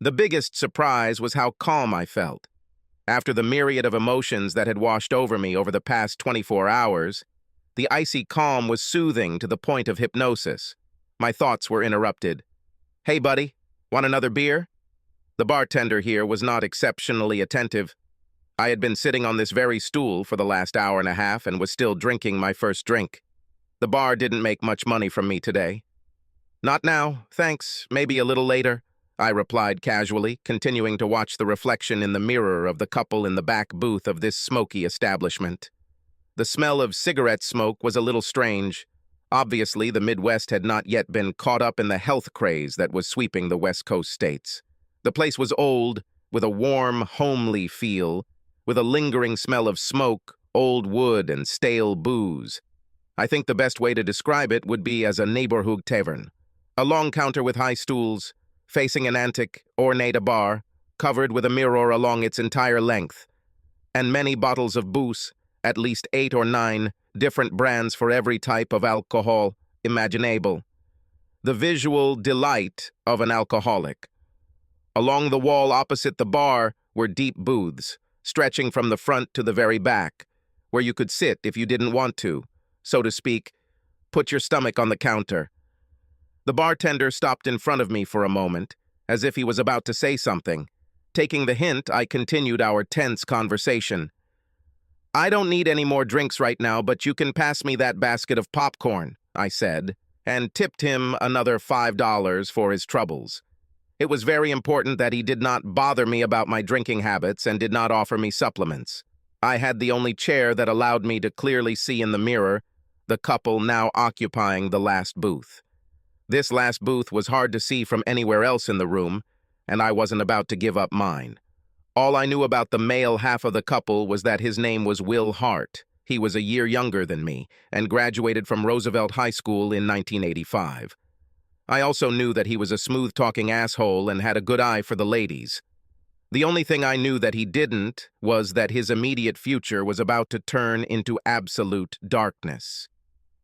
The biggest surprise was how calm I felt. After the myriad of emotions that had washed over me over the past 24 hours, the icy calm was soothing to the point of hypnosis. My thoughts were interrupted. "Hey, buddy, want another beer?" The bartender here was not exceptionally attentive. I had been sitting on this very stool for the last hour and a half and was still drinking my first drink. The bar didn't make much money from me today. "Not now, thanks, maybe a little later," I replied casually, continuing to watch the reflection in the mirror of the couple in the back booth of this smoky establishment. The smell of cigarette smoke was a little strange. Obviously, the Midwest had not yet been caught up in the health craze that was sweeping the West Coast states. The place was old, with a warm, homely feel, with a lingering smell of smoke, old wood, and stale booze. I think the best way to describe it would be as a neighborhood tavern. A long counter with high stools, facing an antique, ornate bar, covered with a mirror along its entire length, and many bottles of booze, at least 8 or 9, different brands for every type of alcohol imaginable. The visual delight of an alcoholic. Along the wall opposite the bar were deep booths, stretching from the front to the very back, where you could sit if you didn't want to, so to speak, put your stomach on the counter. The bartender stopped in front of me for a moment, as if he was about to say something. Taking the hint, I continued our tense conversation. "I don't need any more drinks right now, but you can pass me that basket of popcorn," I said, and tipped him another $5 for his troubles. It was very important that he did not bother me about my drinking habits and did not offer me supplements. I had the only chair that allowed me to clearly see in the mirror the couple now occupying the last booth. This last booth was hard to see from anywhere else in the room, and I wasn't about to give up mine. All I knew about the male half of the couple was that his name was Will Hart. He was a year younger than me and graduated from Roosevelt High School in 1985. I also knew that he was a smooth-talking asshole and had a good eye for the ladies. The only thing I knew that he didn't was that his immediate future was about to turn into absolute darkness.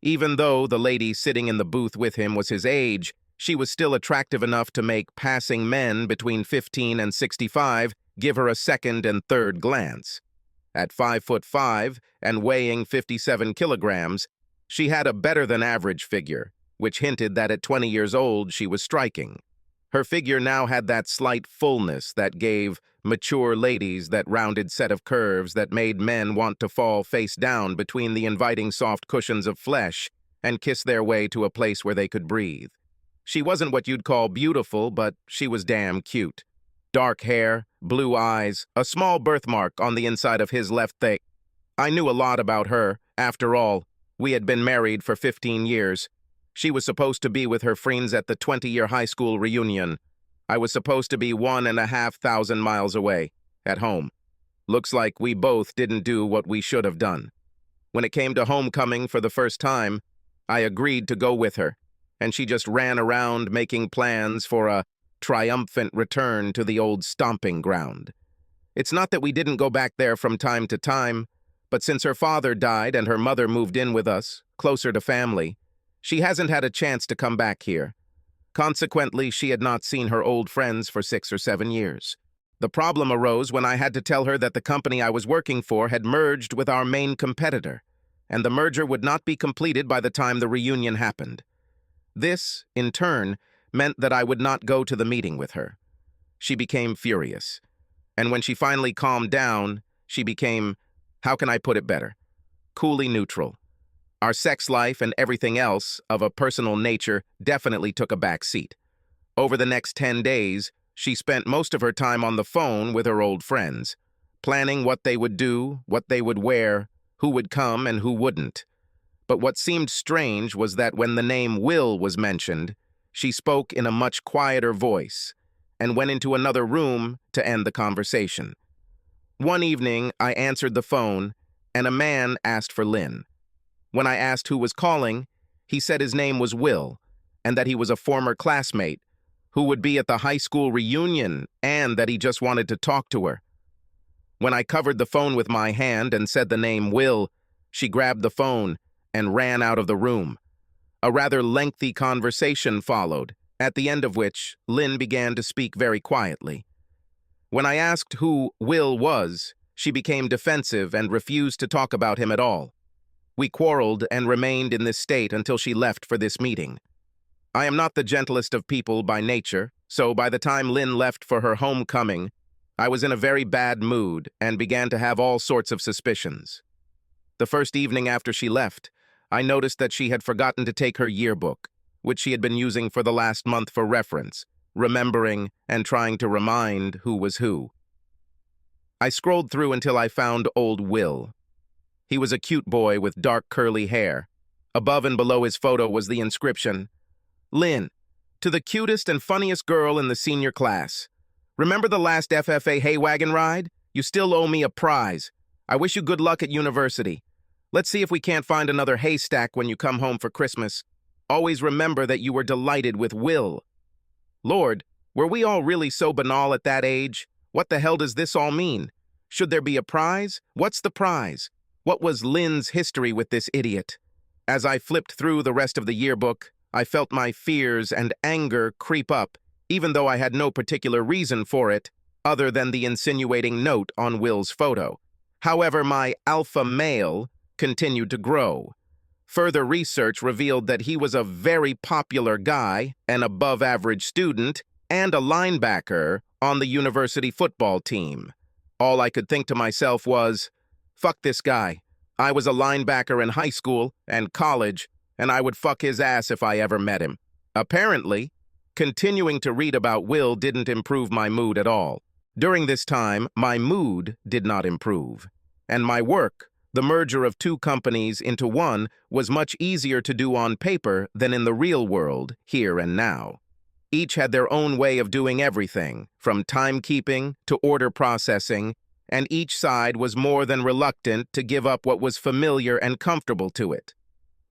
Even though the lady sitting in the booth with him was his age, she was still attractive enough to make passing men between 15 and 65 give her a second and third glance. At 5'5" and weighing 57 kilograms, she had a better-than-average figure, which hinted that at 20 years old she was striking. Her figure now had that slight fullness that gave mature ladies that rounded set of curves that made men want to fall face down between the inviting soft cushions of flesh and kiss their way to a place where they could breathe. She wasn't what you'd call beautiful, but she was damn cute. Dark hair, blue eyes, a small birthmark on the inside of his left thigh. I knew a lot about her. After all, we had been married for 15 years. She was supposed to be with her friends at the 20-year high school reunion. I was supposed to be 1,500 miles away, at home. Looks like we both didn't do what we should have done. When it came to homecoming for the first time, I agreed to go with her, and she just ran around making plans for a triumphant return to the old stomping ground. It's not that we didn't go back there from time to time, but since her father died and her mother moved in with us, closer to family, she hasn't had a chance to come back here. Consequently, she had not seen her old friends for 6 or 7 years. The problem arose when I had to tell her that the company I was working for had merged with our main competitor, and the merger would not be completed by the time the reunion happened. This, in turn, meant that I would not go to the meeting with her. She became furious. And when she finally calmed down, she became, how can I put it better, coolly neutral. Our sex life and everything else of a personal nature definitely took a back seat. Over the next 10 days, she spent most of her time on the phone with her old friends, planning what they would do, what they would wear, who would come and who wouldn't. But what seemed strange was that when the name Will was mentioned, she spoke in a much quieter voice and went into another room to end the conversation. One evening, I answered the phone, and a man asked for Lynn. When I asked who was calling, he said his name was Will, and that he was a former classmate who would be at the high school reunion and that he just wanted to talk to her. When I covered the phone with my hand and said the name Will, she grabbed the phone and ran out of the room. A rather lengthy conversation followed, at the end of which Lynn began to speak very quietly. When I asked who Will was, she became defensive and refused to talk about him at all. We quarreled and remained in this state until she left for this meeting. I am not the gentlest of people by nature, so by the time Lynn left for her homecoming, I was in a very bad mood and began to have all sorts of suspicions. The first evening after she left, I noticed that she had forgotten to take her yearbook, which she had been using for the last month for reference, remembering and trying to remind who was who. I scrolled through until I found old Will. He was a cute boy with dark curly hair. Above and below his photo was the inscription, "Lynn, to the cutest and funniest girl in the senior class. Remember the last FFA hay wagon ride? You still owe me a prize. I wish you good luck at university. Let's see if we can't find another haystack when you come home for Christmas. Always remember that you were delighted with Will." Lord, were we all really so banal at that age? What the hell does this all mean? Should there be a prize? What's the prize? What was Lynn's history with this idiot? As I flipped through the rest of the yearbook, I felt my fears and anger creep up, even though I had no particular reason for it, other than the insinuating note on Will's photo. However, my alpha male continued to grow. Further research revealed that he was a very popular guy, an above-average student, and a linebacker on the university football team. All I could think to myself was, fuck this guy. I was a linebacker in high school and college, and I would fuck his ass if I ever met him. Apparently, continuing to read about Will didn't improve my mood at all. During this time, my mood did not improve. And my work, the merger of two companies into one, was much easier to do on paper than in the real world, here and now. Each had their own way of doing everything, from timekeeping to order processing, and each side was more than reluctant to give up what was familiar and comfortable to it.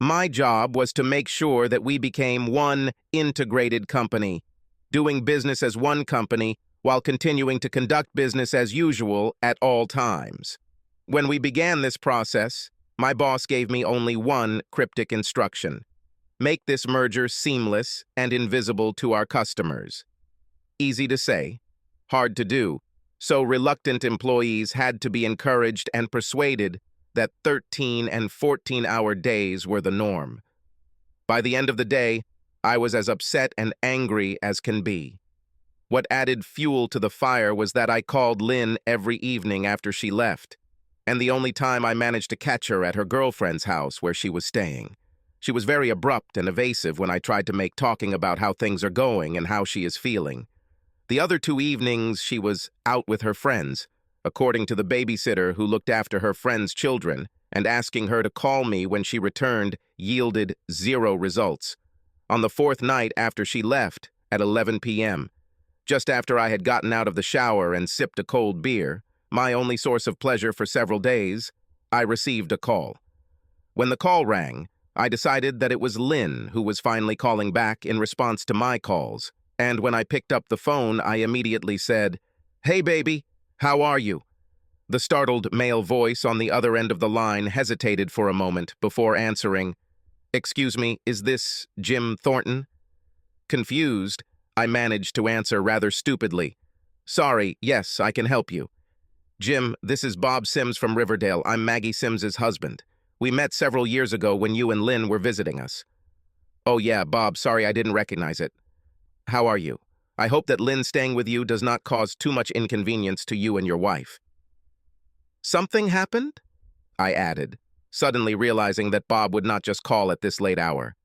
My job was to make sure that we became one integrated company, doing business as one company while continuing to conduct business as usual at all times. When we began this process, my boss gave me only one cryptic instruction: make this merger seamless and invisible to our customers. Easy to say, hard to do, so reluctant employees had to be encouraged and persuaded that 13 and 14-hour days were the norm. By the end of the day, I was as upset and angry as can be. What added fuel to the fire was that I called Lynn every evening after she left, and the only time I managed to catch her at her girlfriend's house where she was staying. She was very abrupt and evasive when I tried to make talking about how things are going and how she is feeling. The other 2 evenings, she was out with her friends, according to the babysitter who looked after her friends' children, and asking her to call me when she returned yielded 0 results. On the 4th night after she left, at 11 p.m., just after I had gotten out of the shower and sipped a cold beer, my only source of pleasure for several days, I received a call. When the call rang, I decided that it was Lynn who was finally calling back in response to my calls, and when I picked up the phone, I immediately said, "Hey, baby, how are you?" The startled male voice on the other end of the line hesitated for a moment before answering, "Excuse me, is this Jim Thornton?" Confused, I managed to answer rather stupidly, "Sorry, yes, I can help you." "Jim, this is Bob Sims from Riverdale. I'm Maggie Sims's husband. We met several years ago when you and Lynn were visiting us." "Oh yeah, Bob, sorry I didn't recognize it. How are you? I hope that Lynn staying with you does not cause too much inconvenience to you and your wife." "Something happened?" I added, suddenly realizing that Bob would not just call at this late hour.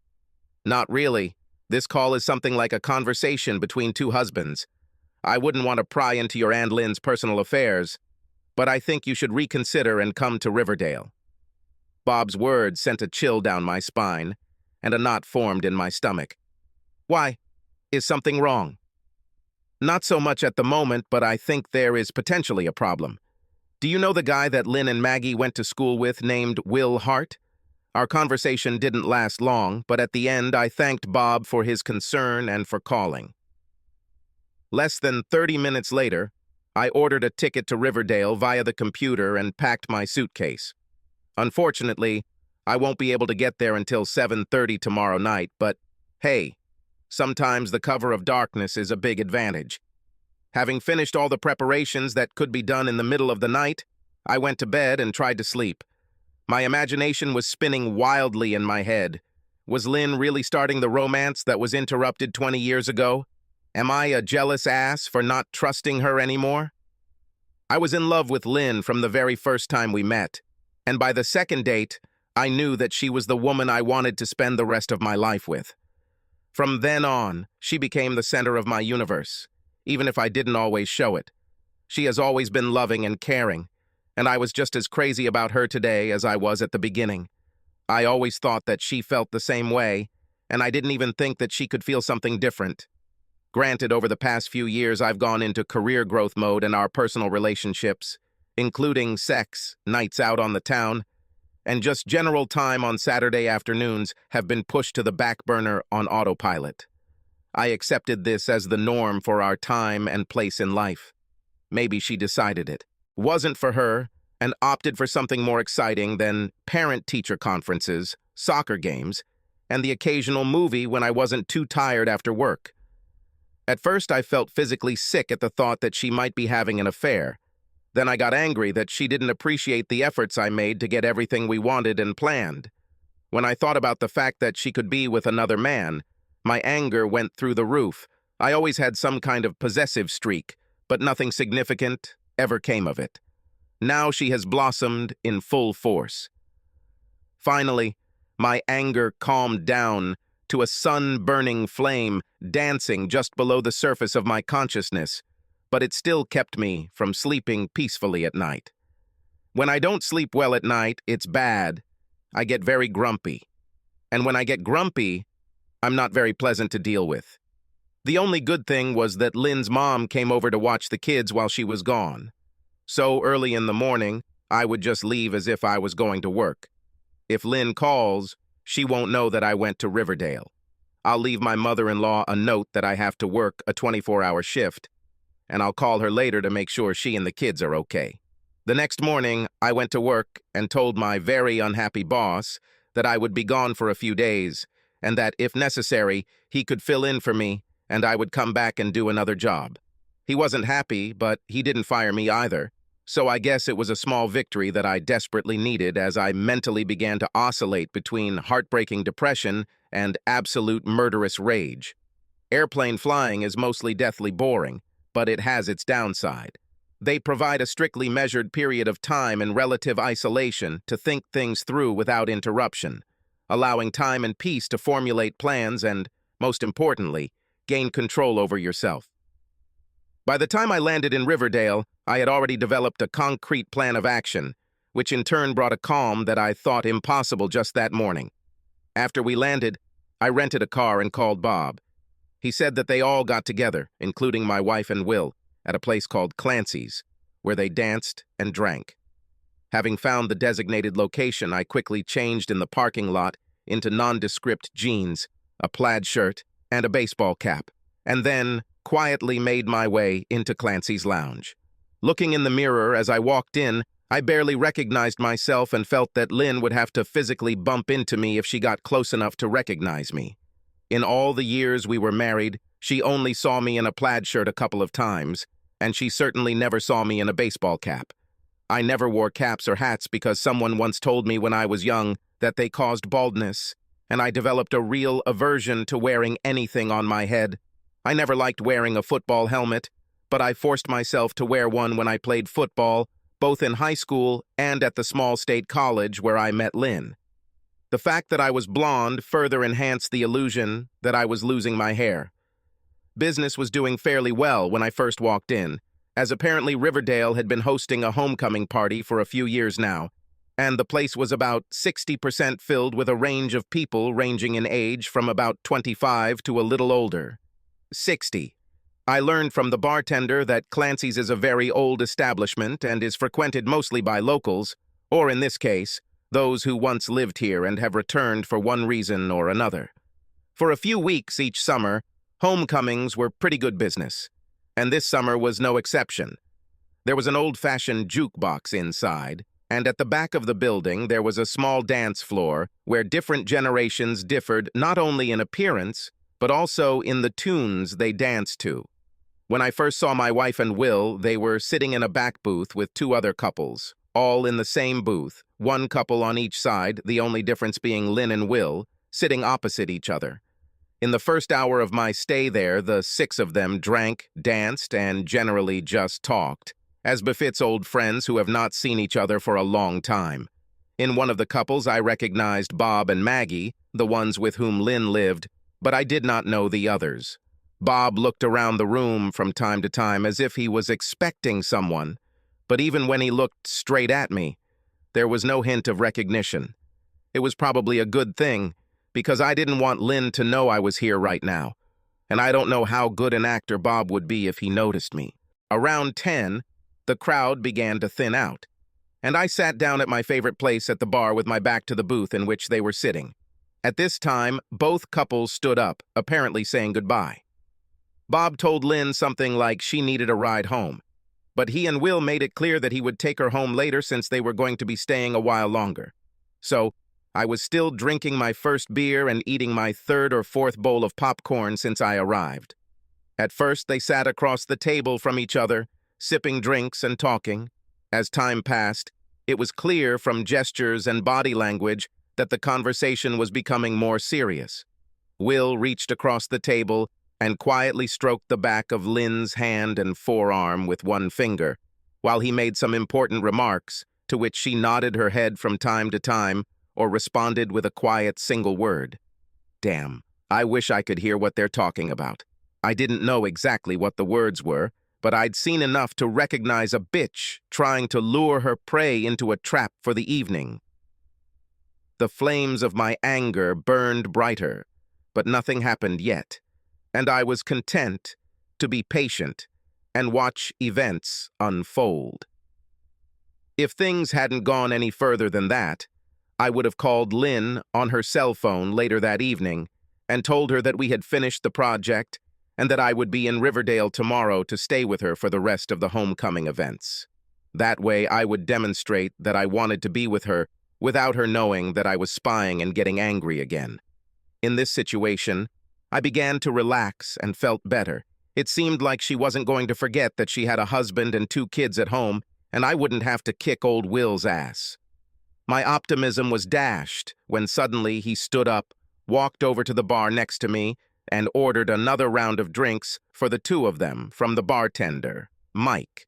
"Not really. This call is something like a conversation between 2 husbands. I wouldn't want to pry into your Aunt Lynn's personal affairs, but I think you should reconsider and come to Riverdale." Bob's words sent a chill down my spine, and a knot formed in my stomach. "Why? Is something wrong?" "Not so much at the moment, but I think there is potentially a problem. Do you know the guy that Lynn and Maggie went to school with named Will Hart? Our conversation didn't last long, but at the end I thanked Bob for his concern and for calling. Less than 30 minutes later, I ordered a ticket to Riverdale via the computer and packed my suitcase. Unfortunately, I won't be able to get there until 7:30 tomorrow night, but hey, sometimes the cover of darkness is a big advantage. Having finished all the preparations that could be done in the middle of the night, I went to bed and tried to sleep. My imagination was spinning wildly in my head. Was Lynn really starting the romance that was interrupted 20 years ago? Am I a jealous ass for not trusting her anymore? I was in love with Lynn from the very first time we met, and by the second date, I knew that she was the woman I wanted to spend the rest of my life with. From then on, she became the center of my universe, even if I didn't always show it. She has always been loving and caring, and I was just as crazy about her today as I was at the beginning. I always thought that she felt the same way, and I didn't even think that she could feel something different. Granted, over the past few years, I've gone into career growth mode in our personal relationships, including sex, nights out on the town, and just general time on Saturday afternoons have been pushed to the back burner on autopilot. I accepted this as the norm for our time and place in life. Maybe she decided it wasn't for her and opted for something more exciting than parent-teacher conferences, soccer games, and the occasional movie when I wasn't too tired after work. At first, I felt physically sick at the thought that she might be having an affair. Then I got angry that she didn't appreciate the efforts I made to get everything we wanted and planned. When I thought about the fact that she could be with another man, my anger went through the roof. I always had some kind of possessive streak, but nothing significant ever came of it. Now she has blossomed in full force. Finally, my anger calmed down to a sun-burning flame dancing just below the surface of my consciousness, but it still kept me from sleeping peacefully at night. When I don't sleep well at night, it's bad. I get very grumpy. And when I get grumpy, I'm not very pleasant to deal with. The only good thing was that Lynn's mom came over to watch the kids while she was gone. So early in the morning, I would just leave as if I was going to work. If Lynn calls, she won't know that I went to Riverdale. I'll leave my mother-in-law a note that I have to work a 24-hour shift, and I'll call her later to make sure she and the kids are okay. The next morning, I went to work and told my very unhappy boss that I would be gone for a few days, and that, if necessary, he could fill in for me, and I would come back and do another job. He wasn't happy, but he didn't fire me either, so I guess it was a small victory that I desperately needed as I mentally began to oscillate between heartbreaking depression and absolute murderous rage. Airplane flying is mostly deathly boring, but it has its downside. They provide a strictly measured period of time in relative isolation to think things through without interruption, allowing time and peace to formulate plans and, most importantly, gain control over yourself. By the time I landed in Riverdale, I had already developed a concrete plan of action, which in turn brought a calm that I thought impossible just that morning. After we landed, I rented a car and called Bob. He said that they all got together, including my wife and Will, at a place called Clancy's, where they danced and drank. Having found the designated location, I quickly changed in the parking lot into nondescript jeans, a plaid shirt, and a baseball cap, and then quietly made my way into Clancy's lounge. Looking in the mirror as I walked in, I barely recognized myself and felt that Lynn would have to physically bump into me if she got close enough to recognize me. In all the years we were married, she only saw me in a plaid shirt a couple of times, and she certainly never saw me in a baseball cap. I never wore caps or hats because someone once told me when I was young that they caused baldness, and I developed a real aversion to wearing anything on my head. I never liked wearing a football helmet, but I forced myself to wear one when I played football, both in high school and at the small state college where I met Lynn. The fact that I was blonde further enhanced the illusion that I was losing my hair. Business was doing fairly well when I first walked in, as apparently Riverdale had been hosting a homecoming party for a few years now, and the place was about 60% filled with a range of people ranging in age from about 25 to a little older. 60. I learned from the bartender that Clancy's is a very old establishment and is frequented mostly by locals, or in this case, those who once lived here and have returned for one reason or another. For a few weeks each summer, homecomings were pretty good business, and this summer was no exception. There was an old-fashioned jukebox inside, and at the back of the building there was a small dance floor where different generations differed not only in appearance, but also in the tunes they danced to. When I first saw my wife and Will, they were sitting in a back booth with two other couples, all in the same booth, one couple on each side, the only difference being Lynn and Will, sitting opposite each other. In the first hour of my stay there, the six of them drank, danced, and generally just talked, as befits old friends who have not seen each other for a long time. In one of the couples, I recognized Bob and Maggie, the ones with whom Lynn lived, but I did not know the others. Bob looked around the room from time to time as if he was expecting someone, but even when he looked straight at me, there was no hint of recognition. It was probably a good thing, because I didn't want Lynn to know I was here right now, and I don't know how good an actor Bob would be if he noticed me. Around 10, the crowd began to thin out, and I sat down at my favorite place at the bar with my back to the booth in which they were sitting. At this time, both couples stood up, apparently saying goodbye. Bob told Lynn something like she needed a ride home, but he and Will made it clear that he would take her home later since they were going to be staying a while longer. So, I was still drinking my first beer and eating my third or fourth bowl of popcorn since I arrived. At first, they sat across the table from each other, sipping drinks and talking. As time passed, it was clear from gestures and body language that the conversation was becoming more serious. Will reached across the table and quietly stroked the back of Lynn's hand and forearm with one finger, while he made some important remarks, to which she nodded her head from time to time or responded with a quiet single word. Damn, I wish I could hear what they're talking about. I didn't know exactly what the words were, but I'd seen enough to recognize a bitch trying to lure her prey into a trap for the evening. The flames of my anger burned brighter, but nothing happened yet, and I was content to be patient and watch events unfold. If things hadn't gone any further than that, I would have called Lynn on her cell phone later that evening and told her that we had finished the project and that I would be in Riverdale tomorrow to stay with her for the rest of the homecoming events. That way, I would demonstrate that I wanted to be with her without her knowing that I was spying and getting angry again. In this situation, I began to relax and felt better. It seemed like she wasn't going to forget that she had a husband and two kids at home, and I wouldn't have to kick old Will's ass. My optimism was dashed when suddenly he stood up, walked over to the bar next to me, and ordered another round of drinks for the two of them from the bartender, Mike.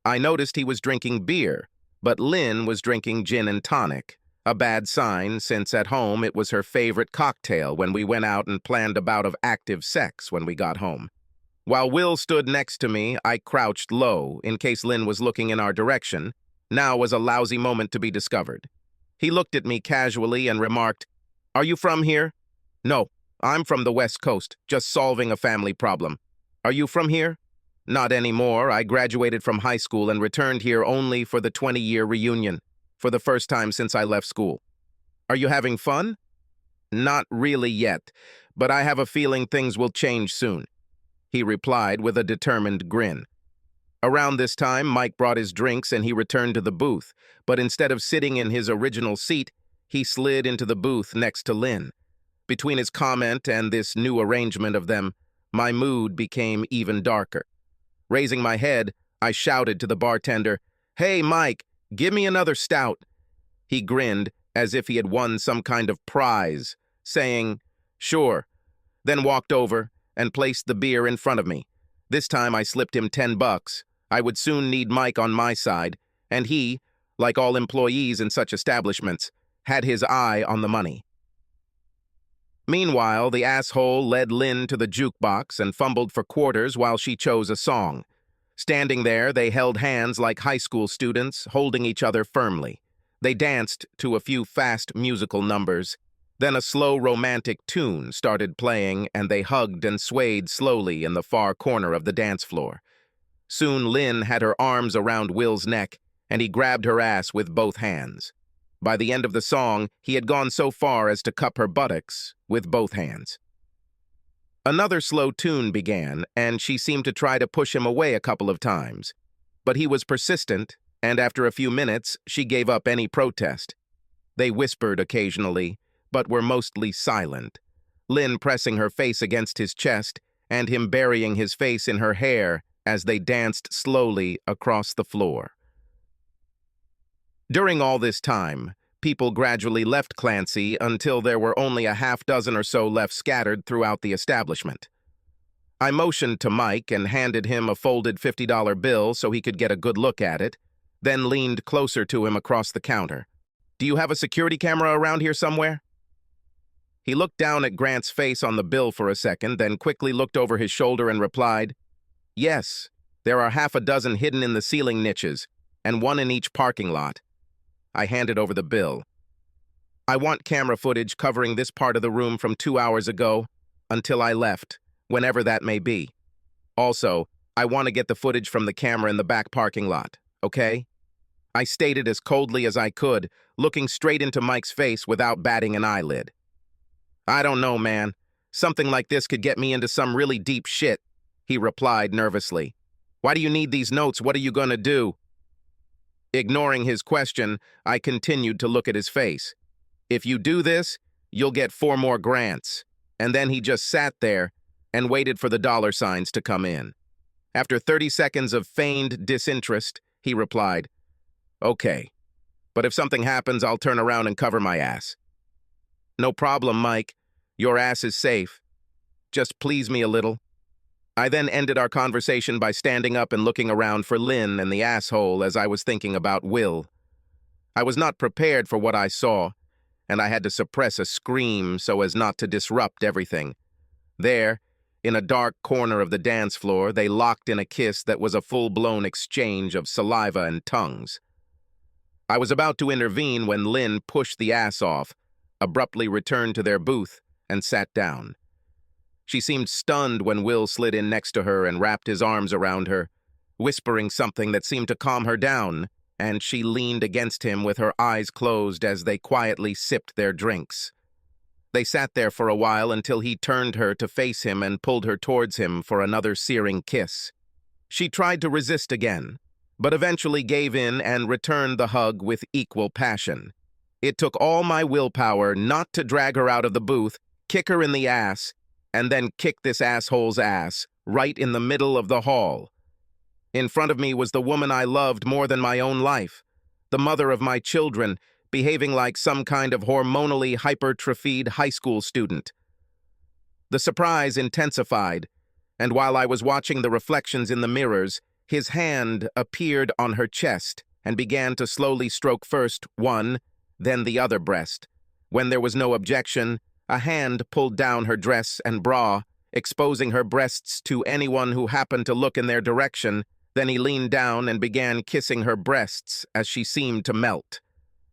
I noticed he was drinking beer, but Lynn was drinking gin and tonic, a bad sign since at home it was her favorite cocktail when we went out and planned a bout of active sex when we got home. While Will stood next to me, I crouched low in case Lynn was looking in our direction. Now was a lousy moment to be discovered. He looked at me casually and remarked, "Are you from here?" "No, I'm from the West Coast, just solving a family problem." "Are you from here?" "Not anymore. I graduated from high school and returned here only for the 20-year reunion, for the first time since I left school." "Are you having fun?" "Not really yet, but I have a feeling things will change soon," he replied with a determined grin. Around this time, Mike brought his drinks and he returned to the booth, but instead of sitting in his original seat, he slid into the booth next to Lynn. Between his comment and this new arrangement of them, my mood became even darker. Raising my head, I shouted to the bartender, "Hey, Mike, give me another stout." He grinned as if he had won some kind of prize, saying, "Sure," then walked over and placed the beer in front of me. This time I slipped him $10. I would soon need Mike on my side, and he, like all employees in such establishments, had his eye on the money. Meanwhile, the asshole led Lynn to the jukebox and fumbled for quarters while she chose a song. Standing there, they held hands like high school students, holding each other firmly. They danced to a few fast musical numbers. Then a slow romantic tune started playing, and they hugged and swayed slowly in the far corner of the dance floor. Soon Lynn had her arms around Will's neck, and he grabbed her ass with both hands. By the end of the song, he had gone so far as to cup her buttocks with both hands. Another slow tune began, and she seemed to try to push him away a couple of times. But he was persistent, and after a few minutes, she gave up any protest. They whispered occasionally, but were mostly silent. Lynn pressing her face against his chest and him burying his face in her hair as they danced slowly across the floor. During all this time, people gradually left Clancy until there were only a half dozen or so left scattered throughout the establishment. I motioned to Mike and handed him a folded $50 bill so he could get a good look at it, then leaned closer to him across the counter. "Do you have a security camera around here somewhere?" He looked down at Grant's face on the bill for a second, then quickly looked over his shoulder and replied, "Yes, there are half a dozen hidden in the ceiling niches, and one in each parking lot." I handed over the bill. "I want camera footage covering this part of the room from 2 hours ago until I left, whenever that may be. Also, I want to get the footage from the camera in the back parking lot, okay?" I stated as coldly as I could, looking straight into Mike's face without batting an eyelid. "I don't know, man. Something like this could get me into some really deep shit," he replied nervously. "Why do you need these notes? What are you gonna do?" Ignoring his question, I continued to look at his face. "If you do this, you'll get 4 more grants." And then he just sat there and waited for the dollar signs to come in. After 30 seconds of feigned disinterest, he replied, "Okay, but if something happens, I'll turn around and cover my ass." "No problem, Mike. Your ass is safe. Just please me a little." I then ended our conversation by standing up and looking around for Lynn and the asshole as I was thinking about Will. I was not prepared for what I saw, and I had to suppress a scream so as not to disrupt everything. There, in a dark corner of the dance floor, they locked in a kiss that was a full-blown exchange of saliva and tongues. I was about to intervene when Lynn pushed the ass off, abruptly returned to their booth, and sat down. She seemed stunned when Will slid in next to her and wrapped his arms around her, whispering something that seemed to calm her down, and she leaned against him with her eyes closed as they quietly sipped their drinks. They sat there for a while until he turned her to face him and pulled her towards him for another searing kiss. She tried to resist again, but eventually gave in and returned the hug with equal passion. It took all my willpower not to drag her out of the booth, kick her in the ass, and then kick this asshole's ass right in the middle of the hall. In front of me was the woman I loved more than my own life, the mother of my children, behaving like some kind of hormonally hypertrophied high school student. The surprise intensified, and while I was watching the reflections in the mirrors, his hand appeared on her chest and began to slowly stroke first one, then the other breast. When there was no objection, a hand pulled down her dress and bra, exposing her breasts to anyone who happened to look in their direction. Then he leaned down and began kissing her breasts as she seemed to melt.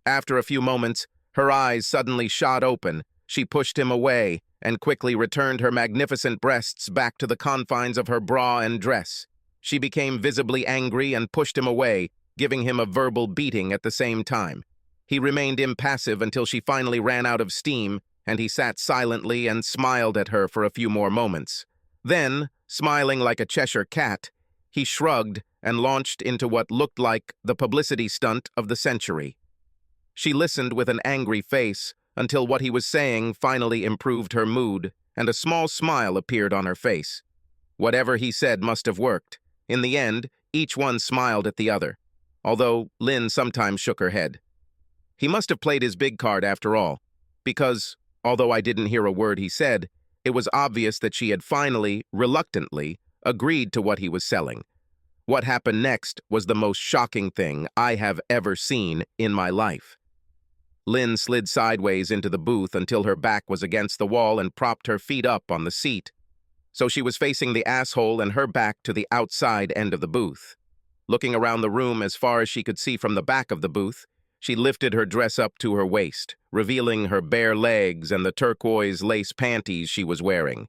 After a few moments, her eyes suddenly shot open. She pushed him away and quickly returned her magnificent breasts back to the confines of her bra and dress. She became visibly angry and pushed him away, giving him a verbal beating at the same time. He remained impassive until she finally ran out of steam, and he sat silently and smiled at her for a few more moments. Then, smiling like a Cheshire cat, he shrugged and launched into what looked like the publicity stunt of the century. She listened with an angry face until what he was saying finally improved her mood, and a small smile appeared on her face. Whatever he said must have worked. In the end, each one smiled at the other, although Lynn sometimes shook her head. He must have played his big card after all, because, although I didn't hear a word he said, it was obvious that she had finally, reluctantly, agreed to what he was selling. What happened next was the most shocking thing I have ever seen in my life. Lynn slid sideways into the booth until her back was against the wall and propped her feet up on the seat, so she was facing the asshole and her back to the outside end of the booth. Looking around the room as far as she could see from the back of the booth, she lifted her dress up to her waist, revealing her bare legs and the turquoise lace panties she was wearing.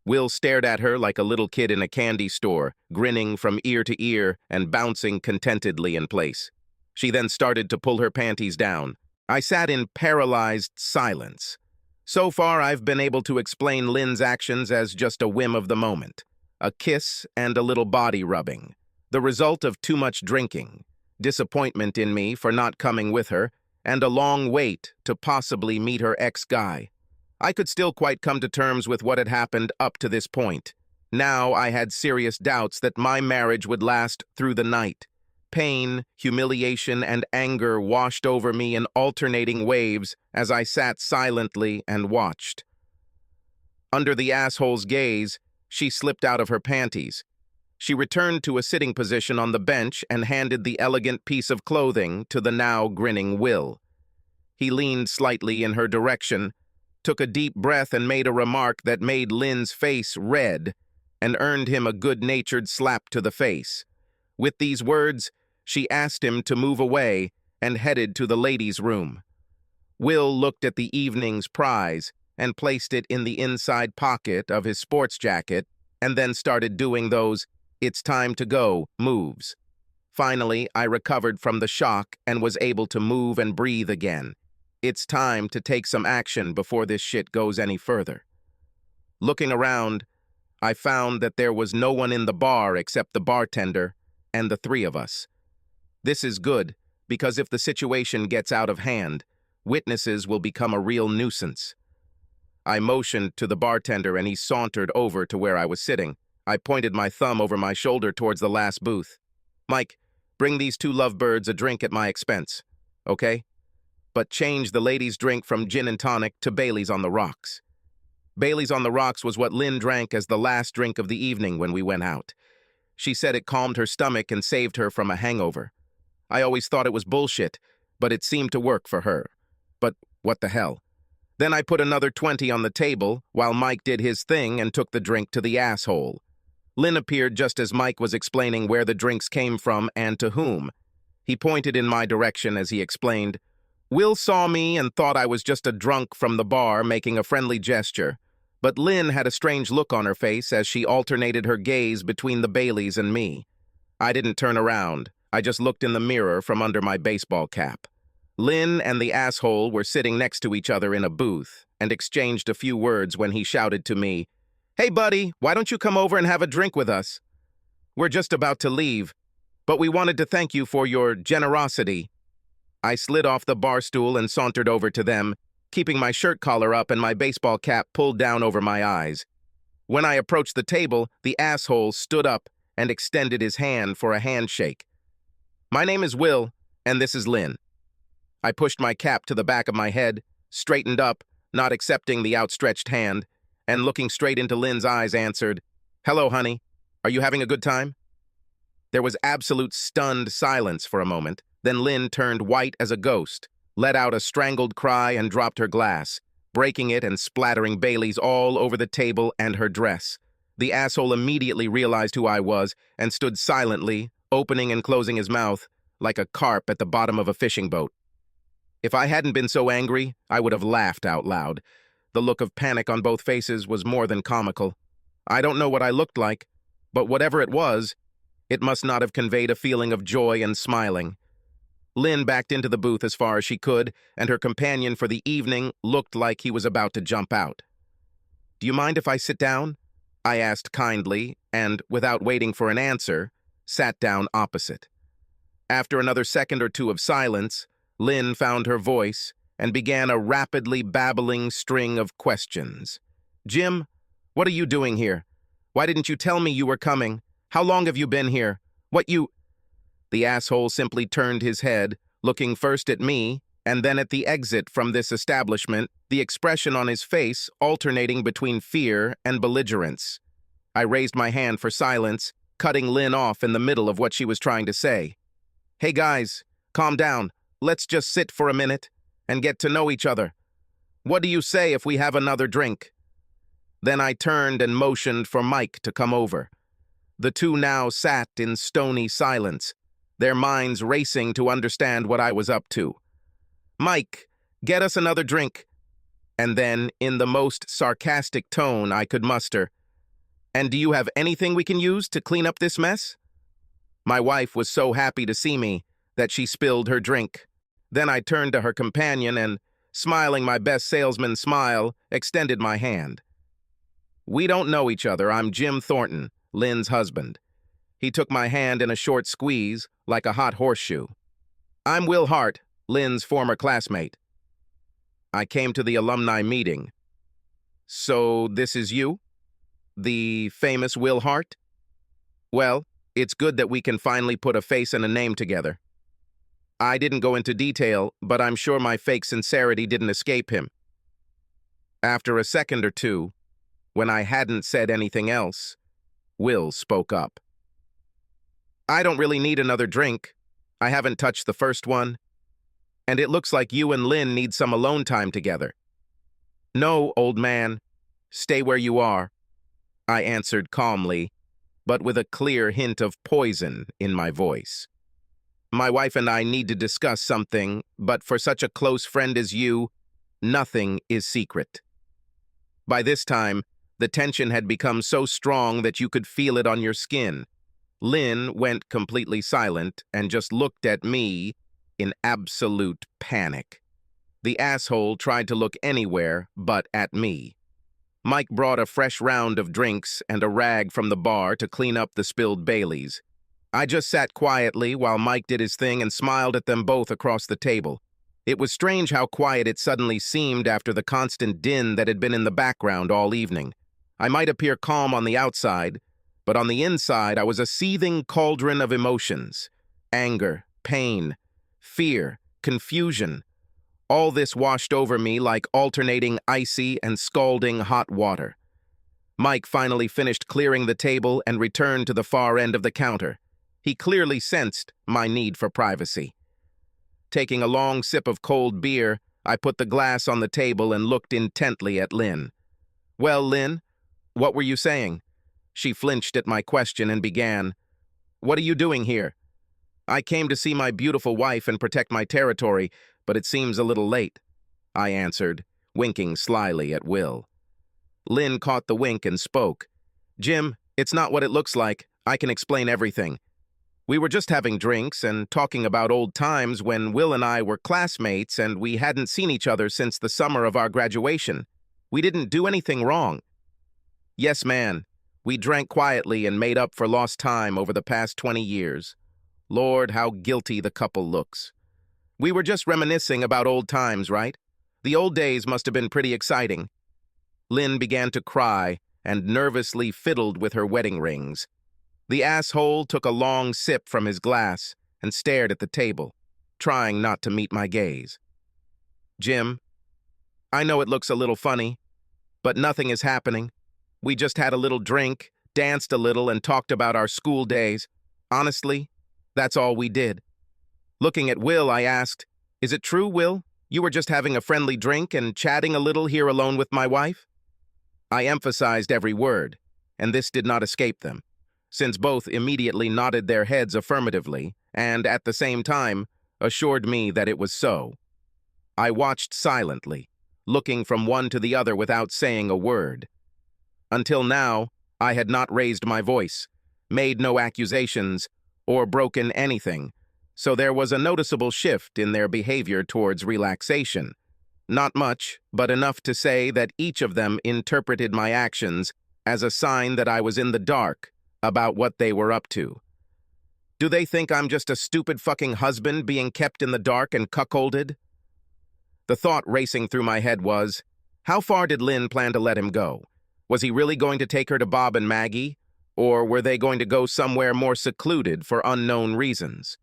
Will stared at her like a little kid in a candy store, grinning from ear to ear and bouncing contentedly in place. She then started to pull her panties down. I sat in paralyzed silence. So far, I've been able to explain Lynn's actions as just a whim of the moment, a kiss and a little body rubbing, the result of too much drinking, disappointment in me for not coming with her, and a long wait to possibly meet her ex-guy. I could still quite come to terms with what had happened up to this point. Now I had serious doubts that my marriage would last through the night. Pain, humiliation, and anger washed over me in alternating waves as I sat silently and watched. Under the asshole's gaze, she slipped out of her panties. She returned to a sitting position on the bench and handed the elegant piece of clothing to the now grinning Will. He leaned slightly in her direction, took a deep breath and made a remark that made Lynn's face red and earned him a good-natured slap to the face. With these words, she asked him to move away and headed to the ladies' room. Will looked at the evening's prize and placed it in the inside pocket of his sports jacket and then started doing those "it's time to go" moves. Finally, I recovered from the shock and was able to move and breathe again. It's time to take some action before this shit goes any further. Looking around, I found that there was no one in the bar except the bartender and the three of us. This is good, because if the situation gets out of hand, witnesses will become a real nuisance. I motioned to the bartender and he sauntered over to where I was sitting. I pointed my thumb over my shoulder towards the last booth. "Mike, bring these two lovebirds a drink at my expense, okay? But change the ladies' drink from gin and tonic to Bailey's on the rocks." Bailey's on the rocks was what Lynn drank as the last drink of the evening when we went out. She said it calmed her stomach and saved her from a hangover. I always thought it was bullshit, but it seemed to work for her. But what the hell? Then I put another 20 on the table while Mike did his thing and took the drink to the asshole. Lynn appeared just as Mike was explaining where the drinks came from and to whom. He pointed in my direction as he explained, "Will saw me and thought I was just a drunk from the bar making a friendly gesture, but Lynn had a strange look on her face as she alternated her gaze between the Baileys and me. I didn't turn around. I just looked in the mirror from under my baseball cap. Lynn and the asshole were sitting next to each other in a booth and exchanged a few words when he shouted to me, "Hey, buddy, why don't you come over and have a drink with us? We're just about to leave, but we wanted to thank you for your generosity." I slid off the bar stool and sauntered over to them, keeping my shirt collar up and my baseball cap pulled down over my eyes. When I approached the table, the asshole stood up and extended his hand for a handshake. "My name is Will, and this is Lynn." I pushed my cap to the back of my head, straightened up, not accepting the outstretched hand, and looking straight into Lynn's eyes answered, "Hello, honey. Are you having a good time?" There was absolute stunned silence for a moment. Then Lynn turned white as a ghost, let out a strangled cry and dropped her glass, breaking it and splattering Bailey's all over the table and her dress. The asshole immediately realized who I was and stood silently, opening and closing his mouth like a carp at the bottom of a fishing boat. If I hadn't been so angry, I would have laughed out loud. The look of panic on both faces was more than comical. I don't know what I looked like, but whatever it was, it must not have conveyed a feeling of joy and smiling. Lynn backed into the booth as far as she could, and her companion for the evening looked like he was about to jump out. "Do you mind if I sit down?" I asked kindly, and, without waiting for an answer, sat down opposite. After another second or two of silence, Lynn found her voice and began a rapidly babbling string of questions. "Jim, what are you doing here? Why didn't you tell me you were coming? How long have you been here? The asshole simply turned his head, looking first at me and then at the exit from this establishment, the expression on his face alternating between fear and belligerence. I raised my hand for silence, cutting Lynn off in the middle of what she was trying to say. "Hey guys, calm down. Let's just sit for a minute and get to know each other. What do you say if we have another drink?" Then I turned and motioned for Mike to come over. The two now sat in stony silence, their minds racing to understand what I was up to. "Mike, get us another drink." And then, in the most sarcastic tone I could muster, "And do you have anything we can use to clean up this mess?" My wife was so happy to see me that she spilled her drink. Then I turned to her companion and, smiling my best salesman smile, extended my hand. "We don't know each other. I'm Jim Thornton, Lynn's husband." He took my hand in a short squeeze, like a hot horseshoe. "I'm Will Hart, Lynn's former classmate." I came to the alumni meeting. So this is you? The famous Will Hart? Well, it's good that we can finally put a face and a name together. I didn't go into detail, but I'm sure my fake sincerity didn't escape him. After a second or two, when I hadn't said anything else, Will spoke up. I don't really need another drink. I haven't touched the first one. And it looks like you and Lynn need some alone time together. No, old man. Stay where you are, I answered calmly, but with a clear hint of poison in my voice. My wife and I need to discuss something, but for such a close friend as you, nothing is secret. By this time, the tension had become so strong that you could feel it on your skin. Lynn went completely silent and just looked at me in absolute panic. The asshole tried to look anywhere but at me. Mike brought a fresh round of drinks and a rag from the bar to clean up the spilled Baileys. I just sat quietly while Mike did his thing and smiled at them both across the table. It was strange how quiet it suddenly seemed after the constant din that had been in the background all evening. I might appear calm on the outside, but on the inside I was a seething cauldron of emotions. Anger, pain, fear, confusion. All this washed over me like alternating icy and scalding hot water. Mike finally finished clearing the table and returned to the far end of the counter. He clearly sensed my need for privacy. Taking a long sip of cold beer, I put the glass on the table and looked intently at Lynn. Well, Lynn, what were you saying? She flinched at my question and began, What are you doing here? I came to see my beautiful wife and protect my territory, but it seems a little late, I answered, winking slyly at Will. Lynn caught the wink and spoke. Jim, it's not what it looks like. I can explain everything. We were just having drinks and talking about old times when Will and I were classmates and we hadn't seen each other since the summer of our graduation. We didn't do anything wrong. Yes, man. We drank quietly and made up for lost time over the past 20 years. Lord, how guilty the couple looks. We were just reminiscing about old times, right? The old days must have been pretty exciting. Lynn began to cry and nervously fiddled with her wedding rings. The asshole took a long sip from his glass and stared at the table, trying not to meet my gaze. Jim, I know it looks a little funny, but nothing is happening. We just had a little drink, danced a little, and talked about our school days. Honestly, that's all we did. Looking at Will, I asked, Is it true, Will? You were just having a friendly drink and chatting a little here alone with my wife? I emphasized every word, and this did not escape them, since both immediately nodded their heads affirmatively and, at the same time, assured me that it was so. I watched silently, looking from one to the other without saying a word. Until now, I had not raised my voice, made no accusations, or broken anything, so there was a noticeable shift in their behavior towards relaxation. Not much, but enough to say that each of them interpreted my actions as a sign that I was in the dark about what they were up to. Do they think I'm just a stupid fucking husband being kept in the dark and cuckolded? The thought racing through my head was, how far did Lynn plan to let him go? Was he really going to take her to Bob and Maggie? Or were they going to go somewhere more secluded for unknown reasons?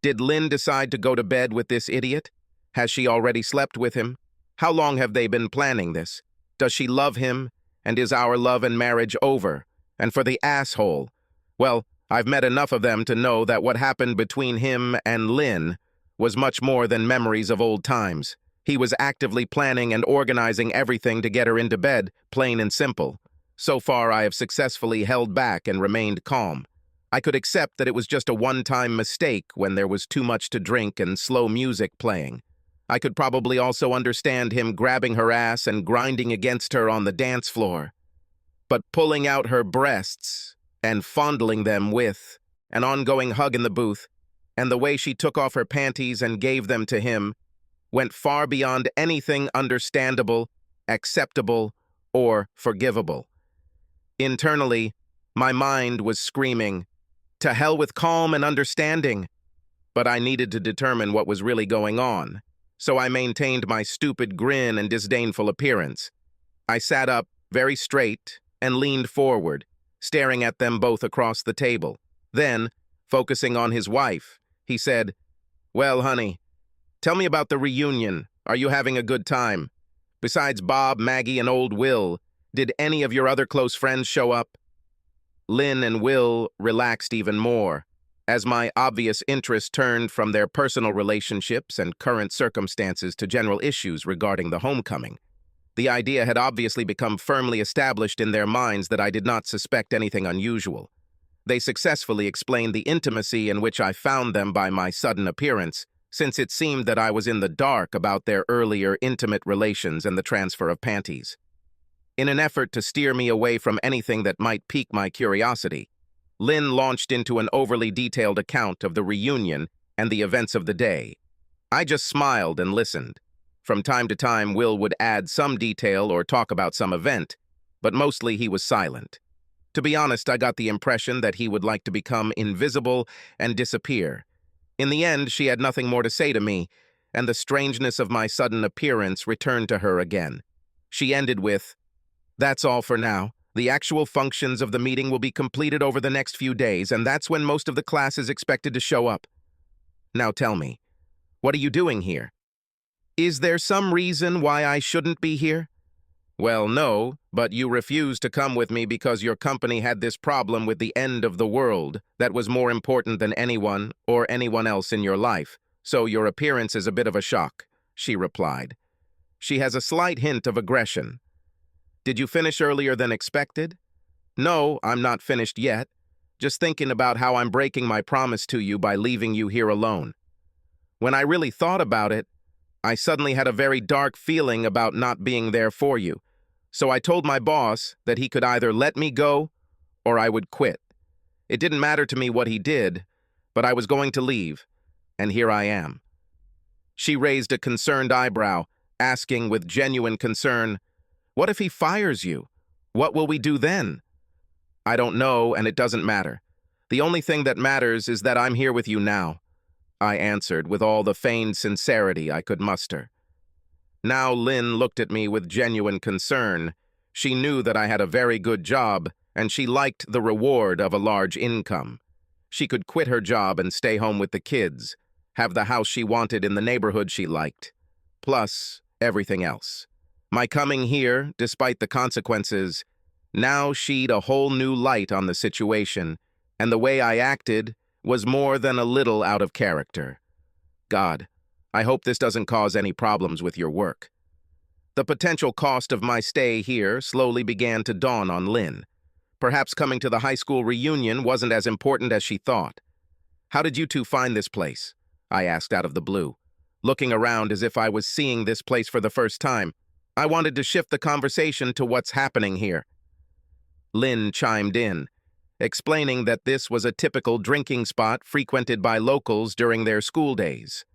Did Lynn decide to go to bed with this idiot? Has she already slept with him? How long have they been planning this? Does she love him? And is our love and marriage over? And for the asshole, well, I've met enough of them to know that what happened between him and Lynn was much more than memories of old times. He was actively planning and organizing everything to get her into bed, plain and simple. So far, I have successfully held back and remained calm. I could accept that it was just a one-time mistake when there was too much to drink and slow music playing. I could probably also understand him grabbing her ass and grinding against her on the dance floor. But pulling out her breasts and fondling them with an ongoing hug in the booth, and the way she took off her panties and gave them to him, went far beyond anything understandable, acceptable, or forgivable. Internally, my mind was screaming, to hell with calm and understanding. But I needed to determine what was really going on, so I maintained my stupid grin and disdainful appearance. I sat up very straight, and leaned forward, staring at them both across the table. Then, focusing on his wife, he said, "Well, honey, tell me about the reunion. Are you having a good time? Besides Bob, Maggie, and old Will, did any of your other close friends show up?" Lynn and Will relaxed even more, as my obvious interest turned from their personal relationships and current circumstances to general issues regarding the homecoming. The idea had obviously become firmly established in their minds that I did not suspect anything unusual. They successfully explained the intimacy in which I found them by my sudden appearance, since it seemed that I was in the dark about their earlier intimate relations and the transfer of panties. In an effort to steer me away from anything that might pique my curiosity, Lynn launched into an overly detailed account of the reunion and the events of the day. I just smiled and listened. From time to time, Will would add some detail or talk about some event, but mostly he was silent. To be honest, I got the impression that he would like to become invisible and disappear. In the end, she had nothing more to say to me, and the strangeness of my sudden appearance returned to her again. She ended with, "That's all for now. The actual functions of the meeting will be completed over the next few days, and that's when most of the class is expected to show up. Now tell me, what are you doing here? Is there some reason why I shouldn't be here?" "Well, no, but you refused to come with me because your company had this problem with the end of the world that was more important than anyone or anyone else in your life, so your appearance is a bit of a shock," she replied. She has a slight hint of aggression. "Did you finish earlier than expected?" "No, I'm not finished yet. Just thinking about how I'm breaking my promise to you by leaving you here alone." When I really thought about it, I suddenly had a very dark feeling about not being there for you. So I told my boss that he could either let me go or I would quit. It didn't matter to me what he did, but I was going to leave, and here I am. She raised a concerned eyebrow, asking with genuine concern, "What if he fires you? What will we do then?" "I don't know, and it doesn't matter. The only thing that matters is that I'm here with you now," I answered with all the feigned sincerity I could muster. Now Lynn looked at me with genuine concern. She knew that I had a very good job, and she liked the reward of a large income. She could quit her job and stay home with the kids, have the house she wanted in the neighborhood she liked, plus everything else. My coming here, despite the consequences, now shed a whole new light on the situation, and the way I acted was more than a little out of character. God, I hope this doesn't cause any problems with your work. The potential cost of my stay here slowly began to dawn on Lynn. Perhaps coming to the high school reunion wasn't as important as she thought. "How did you two find this place?" I asked out of the blue, looking around as if I was seeing this place for the first time. I wanted to shift the conversation to what's happening here. Lynn chimed in, explaining that this was a typical drinking spot frequented by locals during their school days.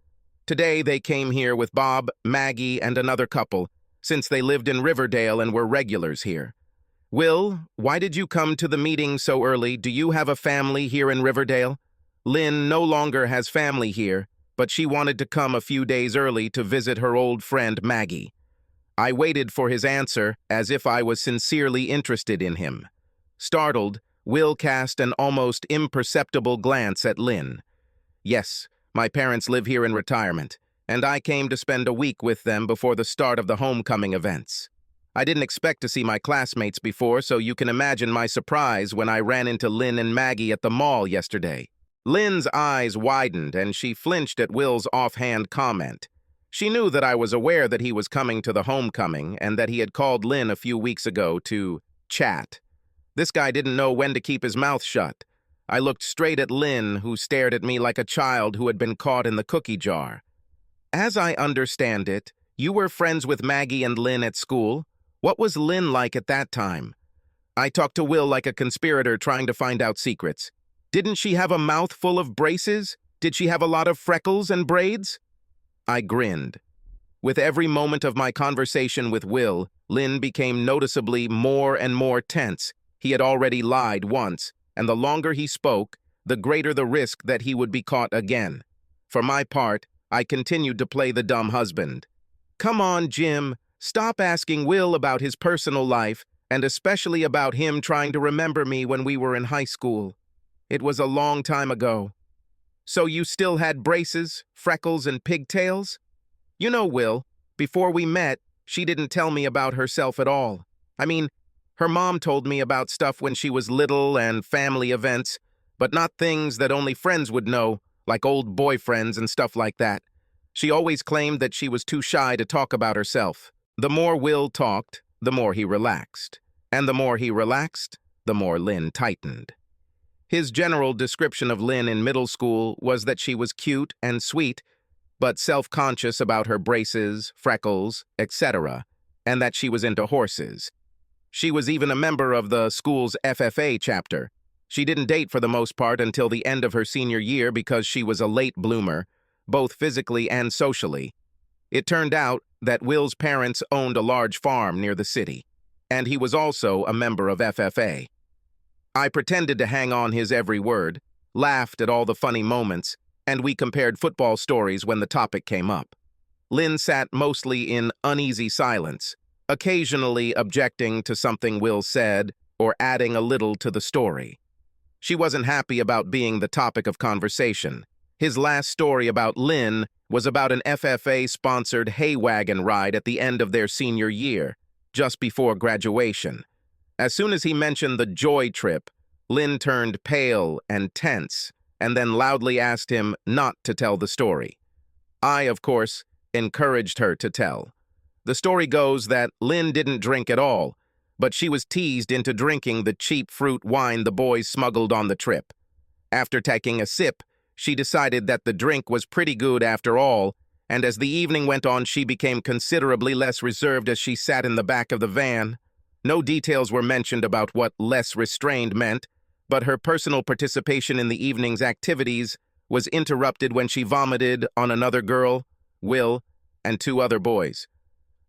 Today they came here with Bob, Maggie, and another couple, since they lived in Riverdale and were regulars here. "Will, why did you come to the meeting so early? Do you have a family here in Riverdale?" Lynn no longer has family here, but she wanted to come a few days early to visit her old friend Maggie. I waited for his answer as if I was sincerely interested in him. Startled, Will cast an almost imperceptible glance at Lynn. "Yes, my parents live here in retirement, and I came to spend a week with them before the start of the homecoming events. I didn't expect to see my classmates before, so you can imagine my surprise when I ran into Lynn and Maggie at the mall yesterday." Lynn's eyes widened, and she flinched at Will's offhand comment. She knew that I was aware that he was coming to the homecoming and that he had called Lynn a few weeks ago to chat. This guy didn't know when to keep his mouth shut. I looked straight at Lynn, who stared at me like a child who had been caught in the cookie jar. "As I understand it, you were friends with Maggie and Lynn at school. What was Lynn like at that time?" I talked to Will like a conspirator trying to find out secrets. "Didn't she have a mouth full of braces? Did she have a lot of freckles and braids?" I grinned. With every moment of my conversation with Will, Lynn became noticeably more and more tense. He had already lied once, and the longer he spoke, the greater the risk that he would be caught again. For my part, I continued to play the dumb husband. "Come on, Jim. Stop asking Will about his personal life. and especially about him trying to remember me when we were in high school. It was a long time ago. So you still had braces, freckles, and pigtails? You know, Will, before we met, she didn't tell me about herself at all. I mean, her mom told me about stuff when she was little and family events, but not things that only friends would know, like old boyfriends and stuff like that. She always claimed that she was too shy to talk about herself. The more Will talked, the more he relaxed. And the more he relaxed, the more Lynn tightened. His general description of Lynn in middle school was that she was cute and sweet, but self-conscious about her braces, freckles, etc., and that she was into horses. She was even a member of the school's FFA chapter. She didn't date for the most part until the end of her senior year because she was a late bloomer, both physically and socially. It turned out that Will's parents owned a large farm near the city, and he was also a member of FFA. I pretended to hang on his every word, laughed at all the funny moments, and we compared football stories when the topic came up. Lynn sat mostly in uneasy silence, occasionally objecting to something Will said or adding a little to the story. She wasn't happy about being the topic of conversation. His last story about Lynn was about an FFA-sponsored hay wagon ride at the end of their senior year, just before graduation. As soon as he mentioned the joy trip, Lynn turned pale and tense, and then loudly asked him not to tell the story. I, of course, encouraged her to tell. The story goes that Lynn didn't drink at all, but she was teased into drinking the cheap fruit wine the boys smuggled on the trip. After taking a sip, she decided that the drink was pretty good after all, and as the evening went on, she became considerably less reserved as she sat in the back of the van. No details were mentioned about what less restrained meant, but her personal participation in the evening's activities was interrupted when she vomited on another girl, Will, and 2 other boys.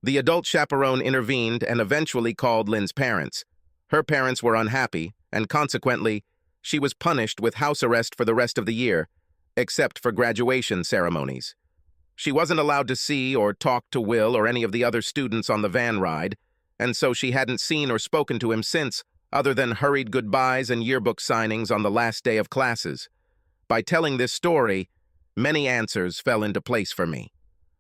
The adult chaperone intervened and eventually called Lynn's parents. Her parents were unhappy, and consequently, she was punished with house arrest for the rest of the year, except for graduation ceremonies. She wasn't allowed to see or talk to Will or any of the other students on the van ride, and so she hadn't seen or spoken to him since, other than hurried goodbyes and yearbook signings on the last day of classes. By telling this story, many answers fell into place for me.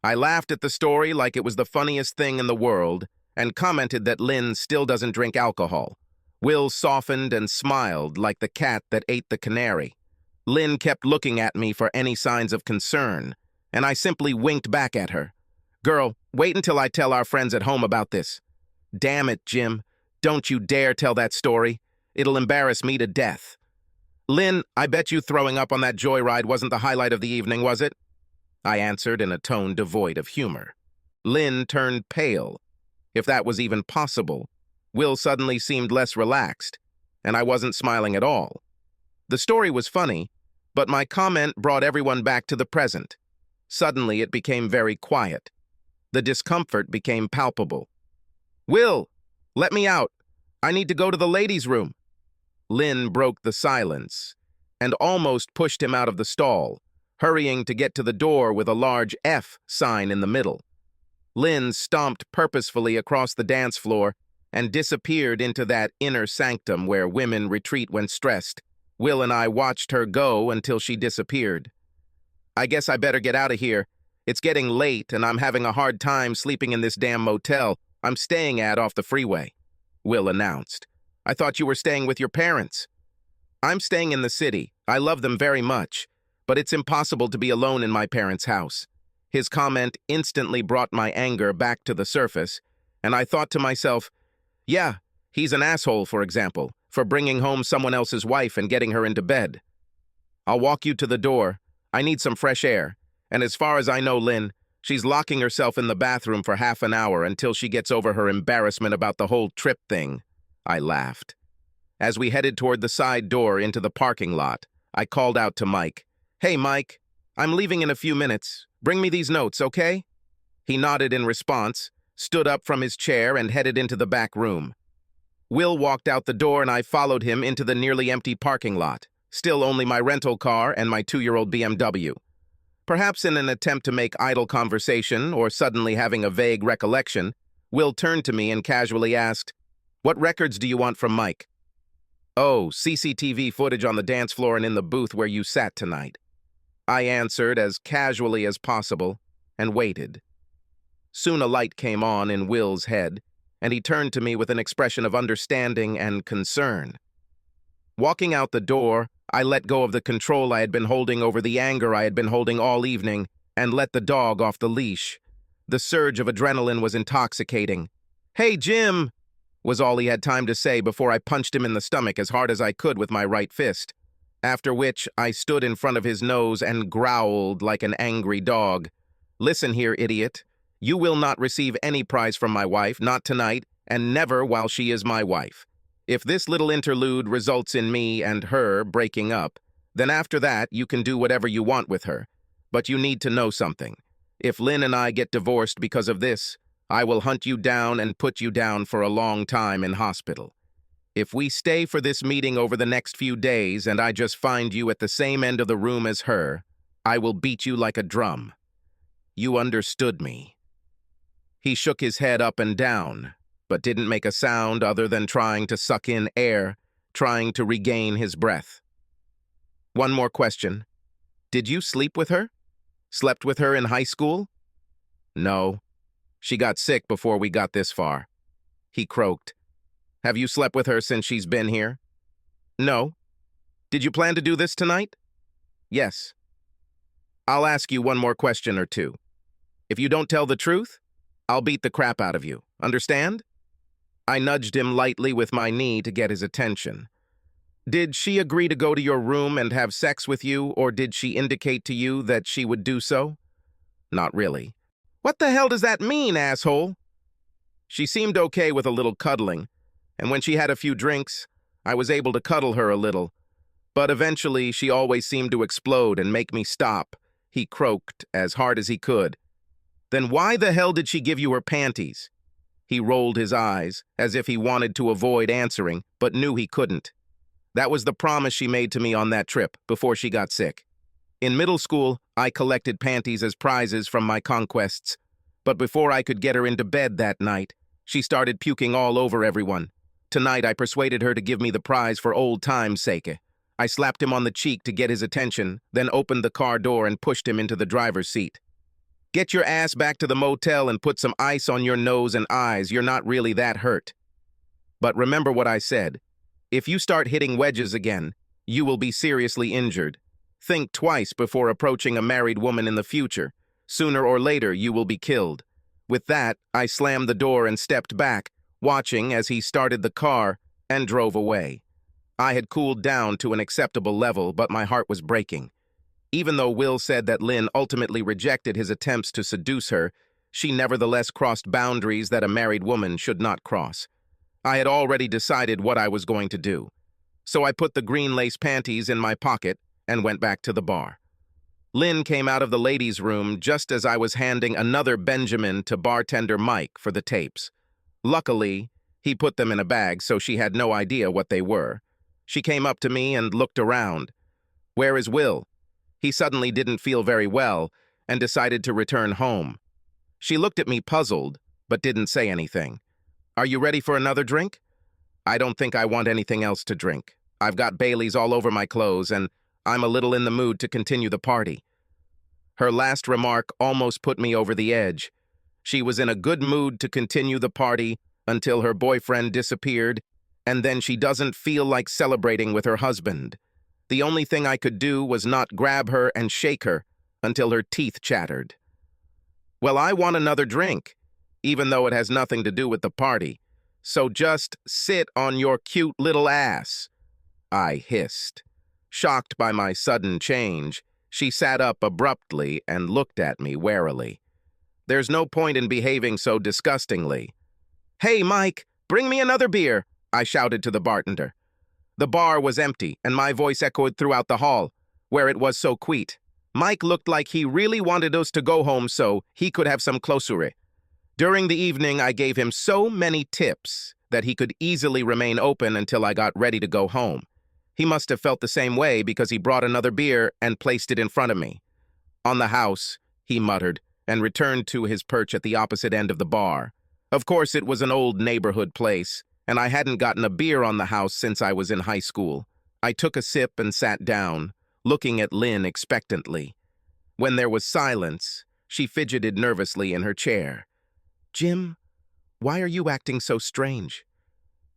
I laughed at the story like it was the funniest thing in the world and commented that Lynn still doesn't drink alcohol. Will softened and smiled like the cat that ate the canary. Lynn kept looking at me for any signs of concern, and I simply winked back at her. "Girl, wait until I tell our friends at home about this." "Damn it, Jim. Don't you dare tell that story. It'll embarrass me to death." "Lynn, I bet you throwing up on that joyride wasn't the highlight of the evening, was it?" I answered in a tone devoid of humor. Lynn turned pale. If that was even possible, Will suddenly seemed less relaxed, and I wasn't smiling at all. The story was funny, but my comment brought everyone back to the present. Suddenly, it became very quiet. The discomfort became palpable. "Will, let me out. I need to go to the ladies' room." Lynn broke the silence and almost pushed him out of the stall, hurrying to get to the door with a large F sign in the middle. Lynn stomped purposefully across the dance floor and disappeared into that inner sanctum where women retreat when stressed. Will and I watched her go until she disappeared. "I guess I better get out of here. It's getting late and I'm having a hard time sleeping in this damn motel I'm staying at off the freeway," Will announced. "I thought you were staying with your parents." "I'm staying in the city. I love them very much, but it's impossible to be alone in my parents' house." His comment instantly brought my anger back to the surface, and I thought to myself, yeah, he's an asshole, for example, for bringing home someone else's wife and getting her into bed. "I'll walk you to the door. I need some fresh air. And as far as I know, Lynn, she's locking herself in the bathroom for half an hour until she gets over her embarrassment about the whole trip thing." I laughed. As we headed toward the side door into the parking lot, I called out to Mike. "Hey, Mike, I'm leaving in a few minutes. Bring me these notes, okay?" He nodded in response, stood up from his chair, and headed into the back room. Will walked out the door, and I followed him into the nearly empty parking lot, still only my rental car and my 2-year-old BMW. Perhaps in an attempt to make idle conversation or suddenly having a vague recollection, Will turned to me and casually asked, What records do you want from Mike? Oh, CCTV footage on the dance floor and in the booth where you sat tonight. I answered as casually as possible and waited. Soon a light came on in Will's head, and he turned to me with an expression of understanding and concern. Walking out the door, I let go of the control I had been holding over the anger I had been holding all evening and let the dog off the leash. The surge of adrenaline was intoxicating. "Hey, Jim!" was all he had time to say before I punched him in the stomach as hard as I could with my right fist, after which I stood in front of his nose and growled like an angry dog. "Listen here, idiot. You will not receive any prize from my wife, not tonight, and never while she is my wife. If this little interlude results in me and her breaking up, then after that you can do whatever you want with her. But you need to know something. If Lynn and I get divorced because of this, I will hunt you down and put you down for a long time in hospital. If we stay for this meeting over the next few days and I just find you at the same end of the room as her, I will beat you like a drum. You understood me." He shook his head up and down, but didn't make a sound other than trying to suck in air, trying to regain his breath. "One more question. Did you sleep with her? Slept with her in high school?" "No. She got sick before we got this far." He croaked. "Have you slept with her since she's been here?" "No." "Did you plan to do this tonight?" "Yes." "I'll ask you one more question or two. If you don't tell the truth, I'll beat the crap out of you. Understand?" I nudged him lightly with my knee to get his attention. "Did she agree to go to your room and have sex with you, or did she indicate to you that she would do so?" "Not really." "What the hell does that mean, asshole?" "She seemed okay with a little cuddling, and when she had a few drinks, I was able to cuddle her a little. But eventually, she always seemed to explode and make me stop," he croaked as hard as he could. "Then why the hell did she give you her panties?" He rolled his eyes, as if he wanted to avoid answering, but knew he couldn't. "That was the promise she made to me on that trip, before she got sick. In middle school, I collected panties as prizes from my conquests, but before I could get her into bed that night, she started puking all over everyone. Tonight, I persuaded her to give me the prize for old time's sake. I slapped him on the cheek to get his attention, then opened the car door and pushed him into the driver's seat. Get your ass back to the motel and put some ice on your nose and eyes. You're not really that hurt. But remember what I said. If you start hitting wedges again, you will be seriously injured. Think twice before approaching a married woman in the future. Sooner or later, you will be killed." With that, I slammed the door and stepped back, watching as he started the car and drove away. I had cooled down to an acceptable level, but my heart was breaking. Even though Will said that Lynn ultimately rejected his attempts to seduce her, she nevertheless crossed boundaries that a married woman should not cross. I had already decided what I was going to do. So I put the green lace panties in my pocket and went back to the bar. Lynn came out of the ladies' room just as I was handing another Benjamin to bartender Mike for the tapes. Luckily, he put them in a bag, so she had no idea what they were. She came up to me and looked around. "Where is Will?" He suddenly didn't feel very well and decided to return home. She looked at me puzzled, but didn't say anything. "Are you ready for another drink?" "I don't think I want anything else to drink. I've got Bailey's all over my clothes, and I'm a little in the mood to continue the party." Her last remark almost put me over the edge. She was in a good mood to continue the party until her boyfriend disappeared, and then she doesn't feel like celebrating with her husband. The only thing I could do was not grab her and shake her until her teeth chattered. "Well, I want another drink, even though it has nothing to do with the party. So just sit on your cute little ass," I hissed. Shocked by my sudden change, she sat up abruptly and looked at me warily. "There's no point in behaving so disgustingly." "Hey, Mike, bring me another beer," I shouted to the bartender. The bar was empty, and my voice echoed throughout the hall, where it was so quiet. Mike looked like he really wanted us to go home so he could have some closure. During the evening, I gave him so many tips that he could easily remain open until I got ready to go home. He must have felt the same way because he brought another beer and placed it in front of me. "On the house," he muttered, and returned to his perch at the opposite end of the bar. Of course, it was an old neighborhood place, and I hadn't gotten a beer on the house since I was in high school. I took a sip and sat down, looking at Lynn expectantly. When there was silence, she fidgeted nervously in her chair. "Jim, why are you acting so strange?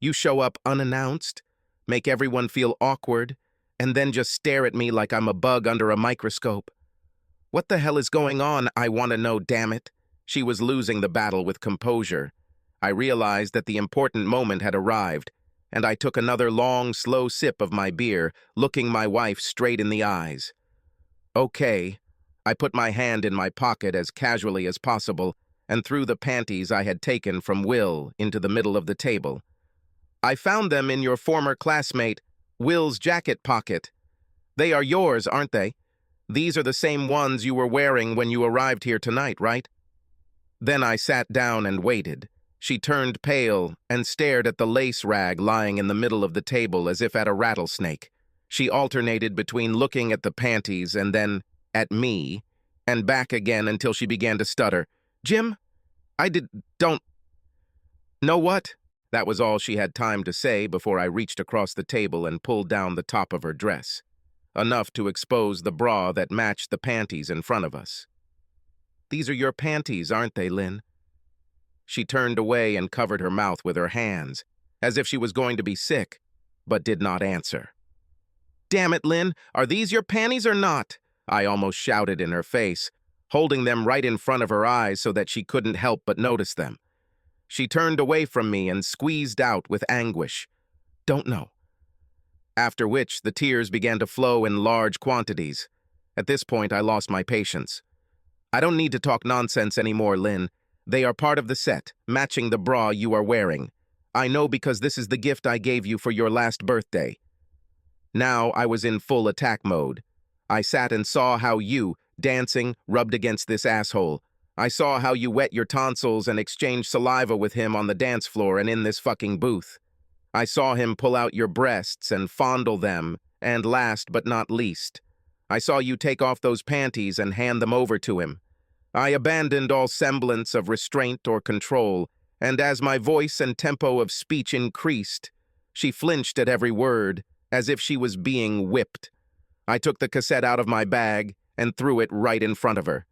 You show up unannounced, make everyone feel awkward, and then just stare at me like I'm a bug under a microscope. What the hell is going on, I want to know, damn it?" She was losing the battle with composure. I realized that the important moment had arrived, and I took another long, slow sip of my beer, looking my wife straight in the eyes. "Okay." I put my hand in my pocket as casually as possible and threw the panties I had taken from Will into the middle of the table. "I found them in your former classmate, Will's jacket pocket. They are yours, aren't they? These are the same ones you were wearing when you arrived here tonight, right?" Then I sat down and waited. She turned pale and stared at the lace rag lying in the middle of the table as if at a rattlesnake. She alternated between looking at the panties and then at me, and back again until she began to stutter. "Jim, don't know what?" That was all she had time to say before I reached across the table and pulled down the top of her dress, enough to expose the bra that matched the panties in front of us. "These are your panties, aren't they, Lynn?" She turned away and covered her mouth with her hands, as if she was going to be sick, but did not answer. "Damn it, Lynn, are these your panties or not?" I almost shouted in her face, holding them right in front of her eyes so that she couldn't help but notice them. She turned away from me and squeezed out with anguish, "Don't know." After which, the tears began to flow in large quantities. At this point, I lost my patience. "I don't need to talk nonsense anymore, Lynn. They are part of the set, matching the bra you are wearing. I know because this is the gift I gave you for your last birthday." Now I was in full attack mode. I sat and saw how you, dancing, rubbed against this asshole. I saw how you wet your tonsils and exchanged saliva with him on the dance floor and in this fucking booth. I saw him pull out your breasts and fondle them, and last but not least, I saw you take off those panties and hand them over to him. I abandoned all semblance of restraint or control, and as my voice and tempo of speech increased, she flinched at every word, as if she was being whipped. I took the cassette out of my bag and threw it right in front of her.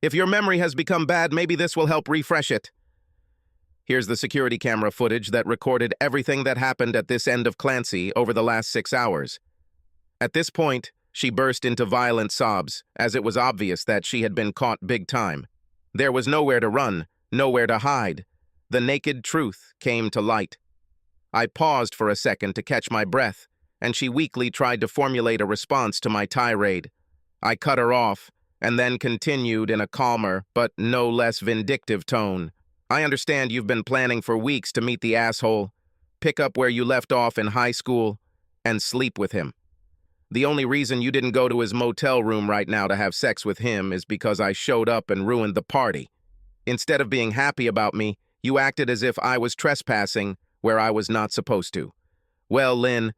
"If your memory has become bad, maybe this will help refresh it." Here's the security camera footage that recorded everything that happened at this end of Clancy over the last 6 hours. At this point, she burst into violent sobs, as it was obvious that she had been caught big time. There was nowhere to run, nowhere to hide. The naked truth came to light. I paused for a second to catch my breath, and she weakly tried to formulate a response to my tirade. I cut her off, and then continued in a calmer but no less vindictive tone. "I understand you've been planning for weeks to meet the asshole, pick up where you left off in high school, and sleep with him. The only reason you didn't go to his motel room right now to have sex with him is because I showed up and ruined the party. Instead of being happy about me, you acted as if I was trespassing where I was not supposed to. Well, Lynn,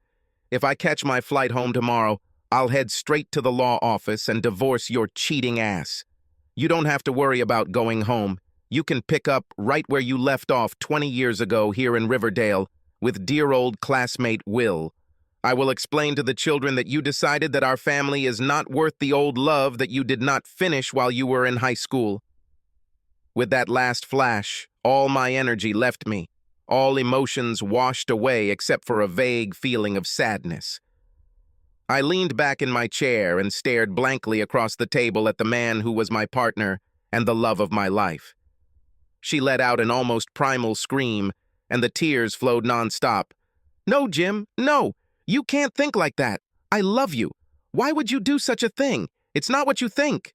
if I catch my flight home tomorrow, I'll head straight to the law office and divorce your cheating ass. You don't have to worry about going home. You can pick up right where you left off 20 years ago here in Riverdale with dear old classmate Will. I will explain to the children that you decided that our family is not worth the old love that you did not finish while you were in high school." With that last flash, all my energy left me. All emotions washed away except for a vague feeling of sadness. I leaned back in my chair and stared blankly across the table at the man who was my partner and the love of my life. She let out an almost primal scream, and the tears flowed nonstop. "No, Jim, no! You can't think like that! I love you! Why would you do such a thing? It's not what you think!"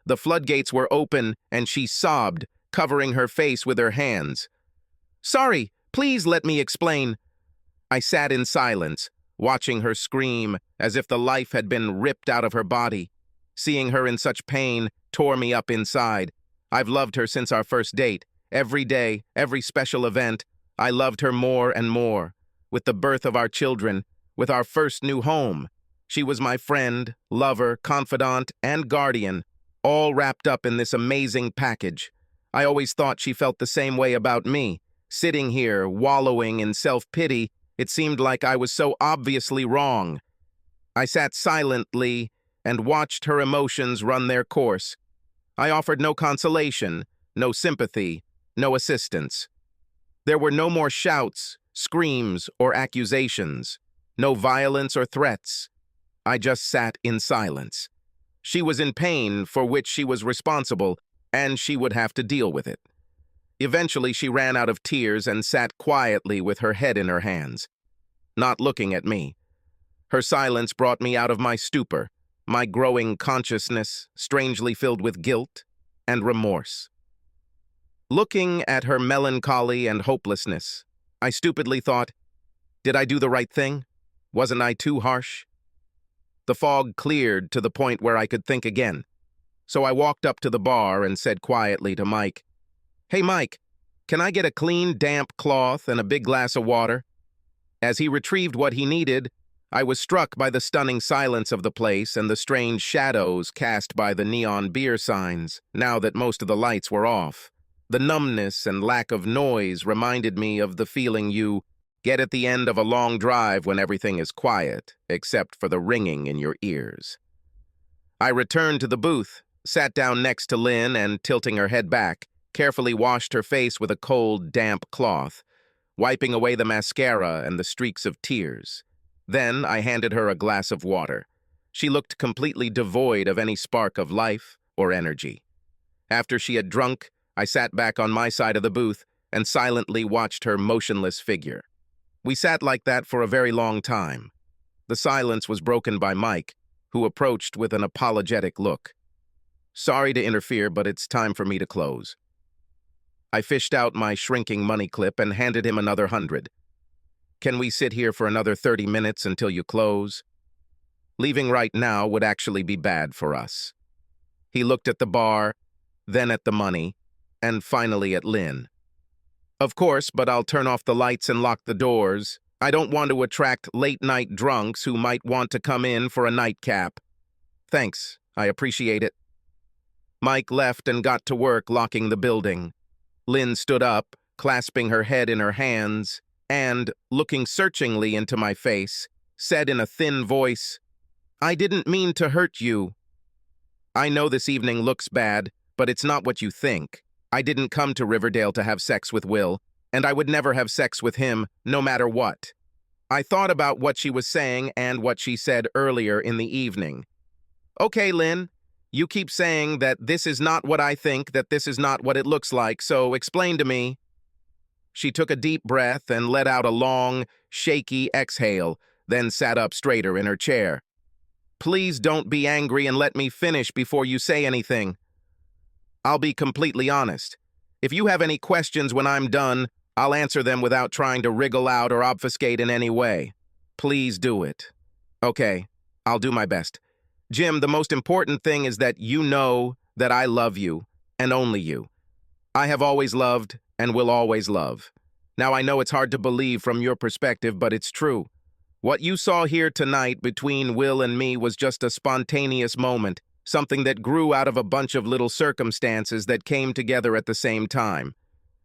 The floodgates were open, and she sobbed, covering her face with her hands. "Sorry, please let me explain." I sat in silence, watching her scream as if the life had been ripped out of her body. Seeing her in such pain tore me up inside. I've loved her since our first date. Every day, every special event, I loved her more and more. With the birth of our children, with our first new home, she was my friend, lover, confidant, and guardian, all wrapped up in this amazing package. I always thought she felt the same way about me, Sitting here, wallowing in self-pity, it seemed like I was so obviously wrong. I sat silently and watched her emotions run their course. I offered no consolation, no sympathy, no assistance. There were no more shouts, screams, or accusations, no violence or threats. I just sat in silence. She was in pain for which she was responsible, and she would have to deal with it. Eventually, she ran out of tears and sat quietly with her head in her hands, not looking at me. Her silence brought me out of my stupor, my growing consciousness strangely filled with guilt and remorse. Looking at her melancholy and hopelessness, I stupidly thought, did I do the right thing? Wasn't I too harsh? The fog cleared to the point where I could think again, so I walked up to the bar and said quietly to Mike, "Hey, Mike, can I get a clean, damp cloth and a big glass of water?" As he retrieved what he needed, I was struck by the stunning silence of the place and the strange shadows cast by the neon beer signs, now that most of the lights were off. The numbness and lack of noise reminded me of the feeling you get at the end of a long drive when everything is quiet, except for the ringing in your ears. I returned to the booth, sat down next to Lynn, and, tilting her head back, carefully washed her face with a cold, damp cloth, wiping away the mascara and the streaks of tears. Then I handed her a glass of water. She looked completely devoid of any spark of life or energy. After she had drunk, I sat back on my side of the booth and silently watched her motionless figure. We sat like that for a very long time. The silence was broken by Mike, who approached with an apologetic look. "Sorry to interfere, but it's time for me to close." I fished out my shrinking money clip and handed him another 100. "Can we sit here for another 30 minutes until you close? Leaving right now would actually be bad for us." He looked at the bar, then at the money, and finally at Lynn. "Of course, but I'll turn off the lights and lock the doors. I don't want to attract late-night drunks who might want to come in for a nightcap." "Thanks, I appreciate it." Mike left and got to work locking the building. Lynn stood up, clasping her head in her hands, and, looking searchingly into my face, said in a thin voice, "I didn't mean to hurt you. I know this evening looks bad, but it's not what you think. I didn't come to Riverdale to have sex with Will, and I would never have sex with him, no matter what." I thought about what she was saying and what she said earlier in the evening. "Okay, Lynn, you keep saying that this is not what I think, that this is not what it looks like, so explain to me." She took a deep breath and let out a long, shaky exhale, then sat up straighter in her chair. "Please don't be angry and let me finish before you say anything. I'll be completely honest. If you have any questions when I'm done, I'll answer them without trying to wriggle out or obfuscate in any way. Please do it." "Okay, I'll do my best. Jim, the most important thing is that you know that I love you, and only you. I have always loved and will always love. Now, I know it's hard to believe from your perspective, but it's true. What you saw here tonight between Will and me was just a spontaneous moment, something that grew out of a bunch of little circumstances that came together at the same time."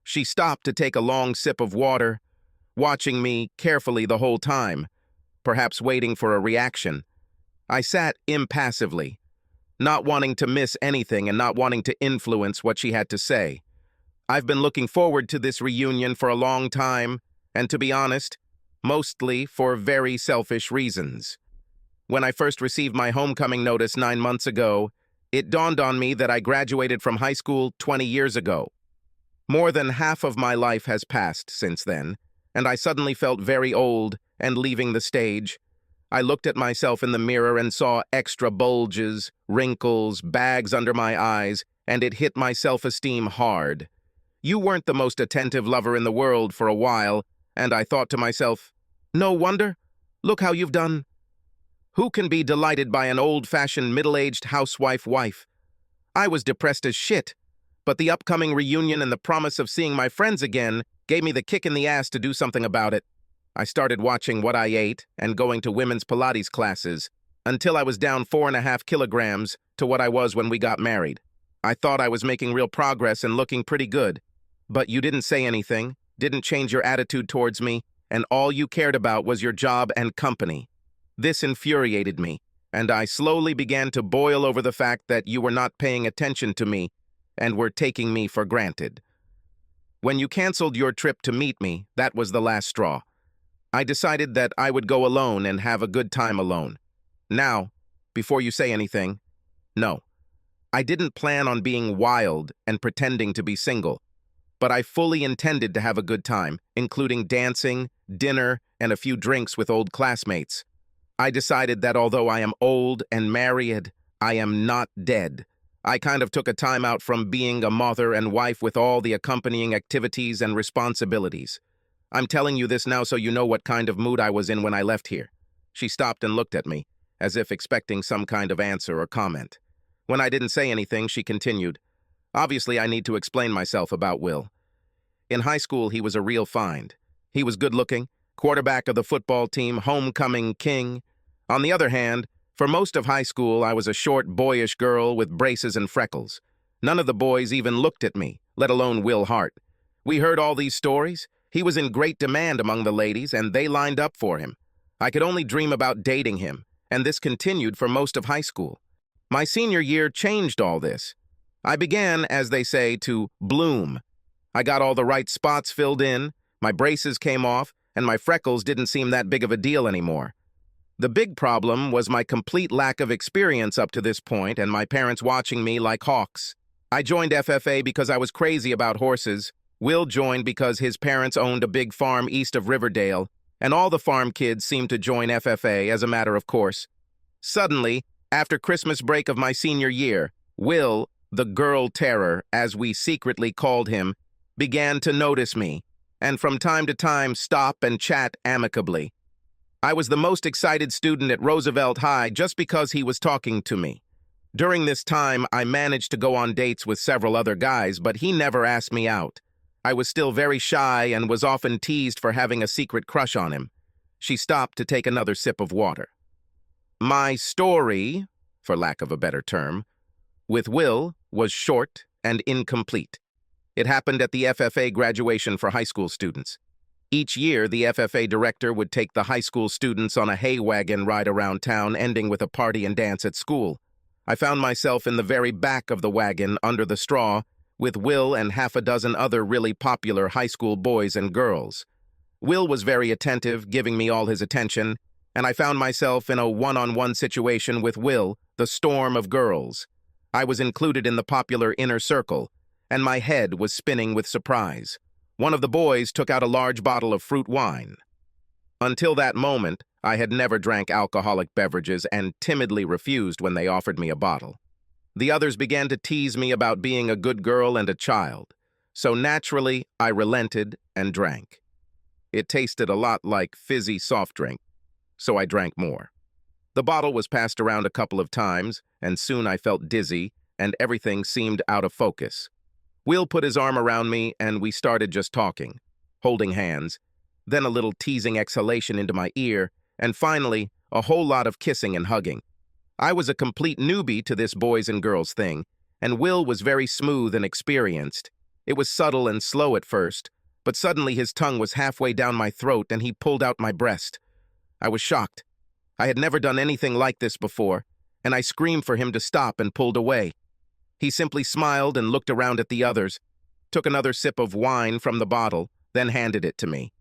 She stopped to take a long sip of water, watching me carefully the whole time, perhaps waiting for a reaction. I sat impassively, not wanting to miss anything and not wanting to influence what she had to say. I've been looking forward to this reunion for a long time, and to be honest, mostly for very selfish reasons. When I first received my homecoming notice 9 months ago, it dawned on me that I graduated from high school 20 years ago. More than half of my life has passed since then, and I suddenly felt very old and leaving the stage. I looked at myself in the mirror and saw extra bulges, wrinkles, bags under my eyes, and it hit my self-esteem hard. You weren't the most attentive lover in the world for a while, and I thought to myself, no wonder. Look how you've done. Who can be delighted by an old-fashioned middle-aged housewife wife? I was depressed as shit, but the upcoming reunion and the promise of seeing my friends again gave me the kick in the ass to do something about it. I started watching what I ate and going to women's Pilates classes until I was down 4.5 kilograms to what I was when we got married. I thought I was making real progress and looking pretty good. But you didn't say anything, didn't change your attitude towards me, and all you cared about was your job and company. This infuriated me, and I slowly began to boil over the fact that you were not paying attention to me and were taking me for granted. When you canceled your trip to meet me, that was the last straw. I decided that I would go alone and have a good time alone. Now, before you say anything, no. I didn't plan on being wild and pretending to be single, but I fully intended to have a good time, including dancing, dinner, and a few drinks with old classmates. I decided that although I am old and married, I am not dead. I kind of took a time out from being a mother and wife with all the accompanying activities and responsibilities. I'm telling you this now so you know what kind of mood I was in when I left here. She stopped and looked at me, as if expecting some kind of answer or comment. When I didn't say anything, she continued, "Obviously, I need to explain myself about Will. In high school, he was a real find. He was good-looking, quarterback of the football team, homecoming king. On the other hand, for most of high school, I was a short, boyish girl with braces and freckles. None of the boys even looked at me, let alone Will Hart. We heard all these stories. He was in great demand among the ladies, and they lined up for him. I could only dream about dating him, and this continued for most of high school. My senior year changed all this. I began, as they say, to bloom. I got all the right spots filled in, my braces came off, and my freckles didn't seem that big of a deal anymore. The big problem was my complete lack of experience up to this point and my parents watching me like hawks. I joined FFA because I was crazy about horses. Will joined because his parents owned a big farm east of Riverdale, and all the farm kids seemed to join FFA as a matter of course. Suddenly, after Christmas break of my senior year, Will, the girl terror, as we secretly called him, began to notice me, and from time to time stop and chat amicably. I was the most excited student at Roosevelt High just because he was talking to me. During this time, I managed to go on dates with several other guys, but he never asked me out. I was still very shy and was often teased for having a secret crush on him. She stopped to take another sip of water. My story, for lack of a better term, with Will was short and incomplete. It happened at the FFA graduation for high school students. Each year, the FFA director would take the high school students on a hay wagon ride around town, ending with a party and dance at school. I found myself in the very back of the wagon, under the straw, with Will and half a dozen other really popular high school boys and girls. Will was very attentive, giving me all his attention, and I found myself in a one-on-one situation with Will, the storm of girls. I was included in the popular inner circle, and my head was spinning with surprise. One of the boys took out a large bottle of fruit wine. Until that moment, I had never drank alcoholic beverages and timidly refused when they offered me a bottle. The others began to tease me about being a good girl and a child, so naturally I relented and drank. It tasted a lot like fizzy soft drink, so I drank more. The bottle was passed around a couple of times, and soon I felt dizzy, and everything seemed out of focus. Will put his arm around me, and we started just talking, holding hands, then a little teasing exhalation into my ear, and finally, a whole lot of kissing and hugging. I was a complete newbie to this boys and girls thing, and Will was very smooth and experienced. It was subtle and slow at first, but suddenly his tongue was halfway down my throat and he pulled out my breast. I was shocked. I had never done anything like this before, and I screamed for him to stop and pulled away. He simply smiled and looked around at the others, took another sip of wine from the bottle, then handed it to me.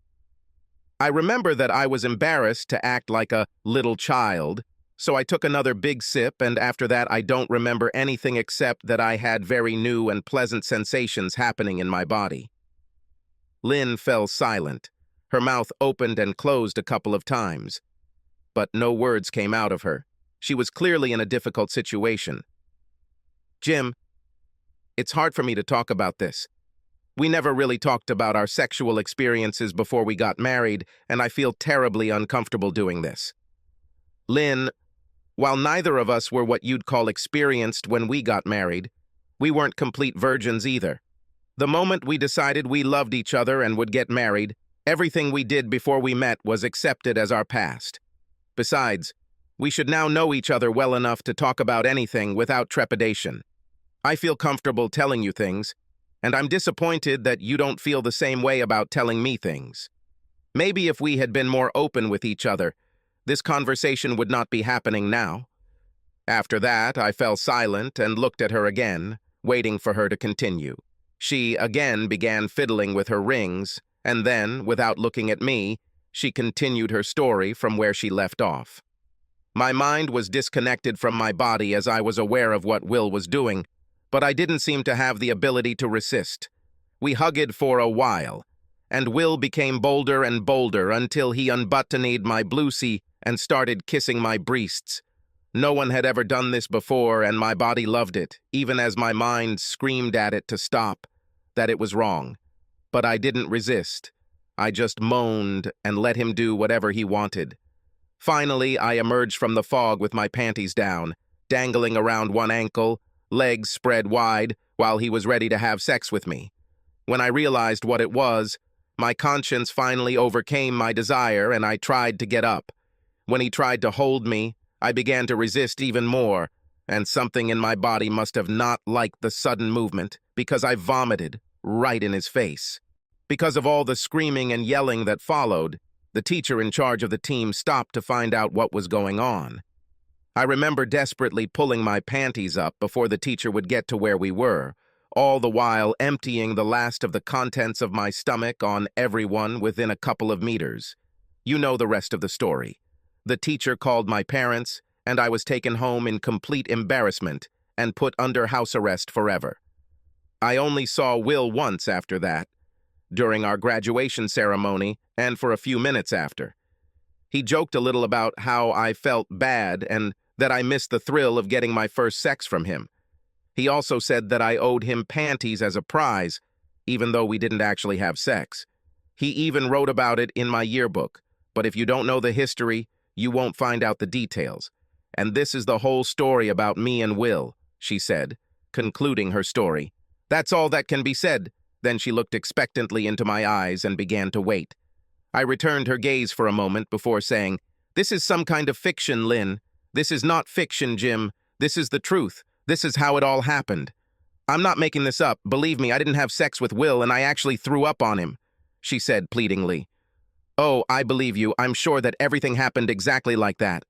I remember that I was embarrassed to act like a little child, so I took another big sip, and after that I don't remember anything except that I had very new and pleasant sensations happening in my body. Lynn fell silent. Her mouth opened and closed a couple of times, but no words came out of her. She was clearly in a difficult situation. Jim, it's hard for me to talk about this. We never really talked about our sexual experiences before we got married, and I feel terribly uncomfortable doing this. Lynn, while neither of us were what you'd call experienced when we got married, we weren't complete virgins either. The moment we decided we loved each other and would get married, everything we did before we met was accepted as our past. Besides, we should now know each other well enough to talk about anything without trepidation. I feel comfortable telling you things, and I'm disappointed that you don't feel the same way about telling me things. Maybe if we had been more open with each other, this conversation would not be happening now." After that, I fell silent and looked at her again, waiting for her to continue. She again began fiddling with her rings, and then, without looking at me, she continued her story from where she left off. My mind was disconnected from my body as I was aware of what Will was doing, but I didn't seem to have the ability to resist. We hugged for a while, and Will became bolder and bolder until he unbuttoned my blousie and started kissing my breasts. No one had ever done this before, and my body loved it, even as my mind screamed at it to stop, that it was wrong. But I didn't resist. I just moaned and let him do whatever he wanted. Finally, I emerged from the fog with my panties down, dangling around one ankle, legs spread wide, while he was ready to have sex with me. When I realized what it was, my conscience finally overcame my desire, and I tried to get up. When he tried to hold me, I began to resist even more, and something in my body must have not liked the sudden movement, because I vomited right in his face. Because of all the screaming and yelling that followed, the teacher in charge of the team stopped to find out what was going on. I remember desperately pulling my panties up before the teacher would get to where we were, all the while emptying the last of the contents of my stomach on everyone within a couple of meters. You know the rest of the story. The teacher called my parents, and I was taken home in complete embarrassment and put under house arrest forever. I only saw Will once after that, during our graduation ceremony and for a few minutes after. He joked a little about how I felt bad and that I missed the thrill of getting my first sex from him. He also said that I owed him panties as a prize, even though we didn't actually have sex. He even wrote about it in my yearbook, but if you don't know the history, you won't find out the details. And this is the whole story about me and Will, she said, concluding her story. That's all that can be said. Then she looked expectantly into my eyes and began to wait. I returned her gaze for a moment before saying, "This is some kind of fiction, Lynn. This is not fiction, Jim. This is the truth. This is how it all happened. I'm not making this up. Believe me, I didn't have sex with Will, and I actually threw up on him," she said pleadingly. "Oh, I believe you. I'm sure that everything happened exactly like that."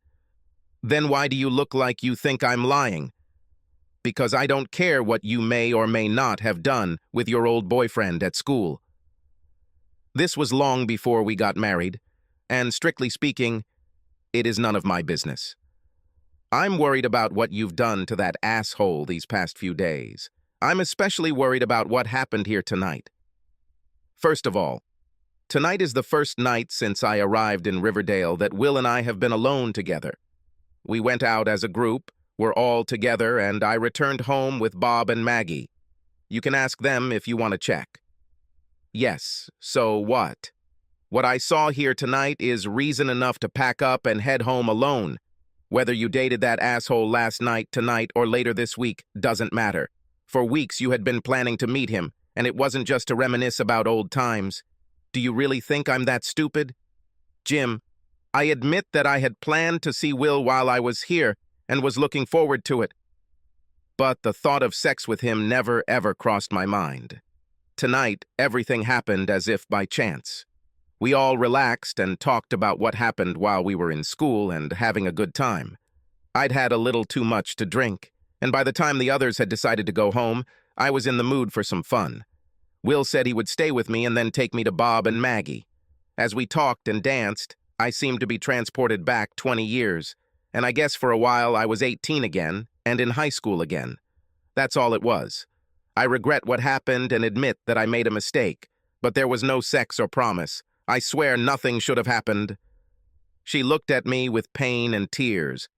"Then why do you look like you think I'm lying?" "Because I don't care what you may or may not have done with your old boyfriend at school." This was long before we got married, and strictly speaking, it is none of my business. I'm worried about what you've done to that asshole these past few days. I'm especially worried about what happened here tonight. First of all, tonight is the first night since I arrived in Riverdale that Will and I have been alone together. We went out as a group, were all together, and I returned home with Bob and Maggie. You can ask them if you want to check. Yes, so what? What I saw here tonight is reason enough to pack up and head home alone. Whether you dated that asshole last night, tonight, or later this week doesn't matter. For weeks you had been planning to meet him, and it wasn't just to reminisce about old times. Do you really think I'm that stupid? Jim, I admit that I had planned to see Will while I was here and was looking forward to it. But the thought of sex with him never ever crossed my mind. Tonight, everything happened as if by chance. We all relaxed and talked about what happened while we were in school and having a good time. I'd had a little too much to drink, and by the time the others had decided to go home, I was in the mood for some fun. Will said he would stay with me and then take me to Bob and Maggie. As we talked and danced, I seemed to be transported back 20 years, and I guess for a while I was 18 again and in high school again. That's all it was. I regret what happened and admit that I made a mistake, but there was no sex or promise. I swear nothing should have happened. She looked at me with pain and tears.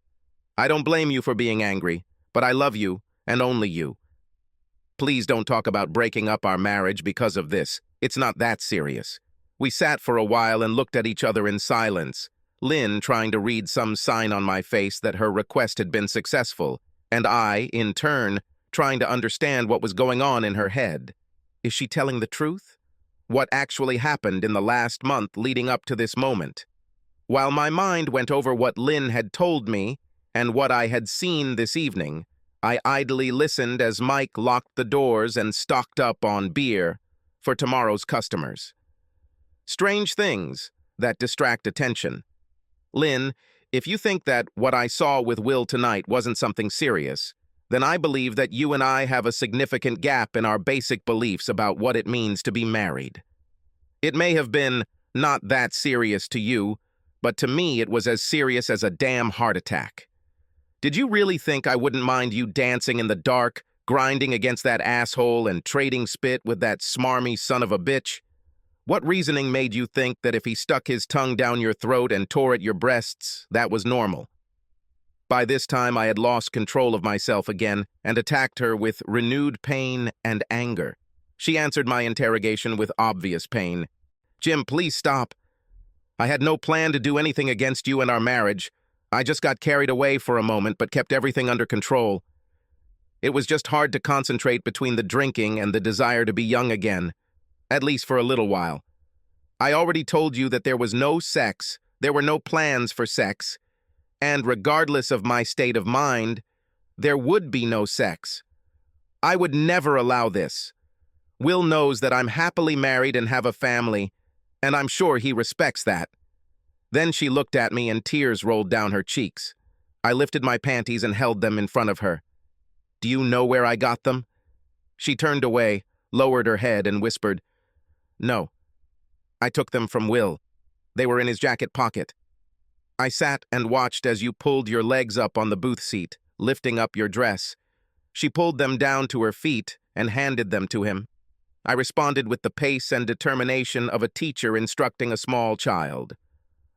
I don't blame you for being angry, but I love you, and only you. Please don't talk about breaking up our marriage because of this. It's not that serious. We sat for a while and looked at each other in silence, Lynn trying to read some sign on my face that her request had been successful, and I, in turn, trying to understand what was going on in her head. Is she telling the truth? What actually happened in the last month leading up to this moment? While my mind went over what Lynn had told me and what I had seen this evening, I idly listened as Mike locked the doors and stocked up on beer for tomorrow's customers. Strange things that distract attention. Lynn, if you think that what I saw with Will tonight wasn't something serious, then I believe that you and I have a significant gap in our basic beliefs about what it means to be married. It may have been not that serious to you, but to me it was as serious as a damn heart attack. Did you really think I wouldn't mind you dancing in the dark, grinding against that asshole and trading spit with that smarmy son of a bitch? What reasoning made you think that if he stuck his tongue down your throat and tore at your breasts, that was normal? By this time, I had lost control of myself again and attacked her with renewed pain and anger. She answered my interrogation with obvious pain. "Jim, please stop. I had no plan to do anything against you and our marriage. I just got carried away for a moment but kept everything under control. It was just hard to concentrate between the drinking and the desire to be young again, at least for a little while. I already told you that there was no sex, there were no plans for sex, and regardless of my state of mind, there would be no sex. I would never allow this. Will knows that I'm happily married and have a family, and I'm sure he respects that." Then she looked at me and tears rolled down her cheeks. I lifted my panties and held them in front of her. "Do you know where I got them?" She turned away, lowered her head, and whispered, "No. I took them from Will. They were in his jacket pocket. I sat and watched as you pulled your legs up on the booth seat, lifting up your dress. She pulled them down to her feet and handed them to him. I responded with the pace and determination of a teacher instructing a small child.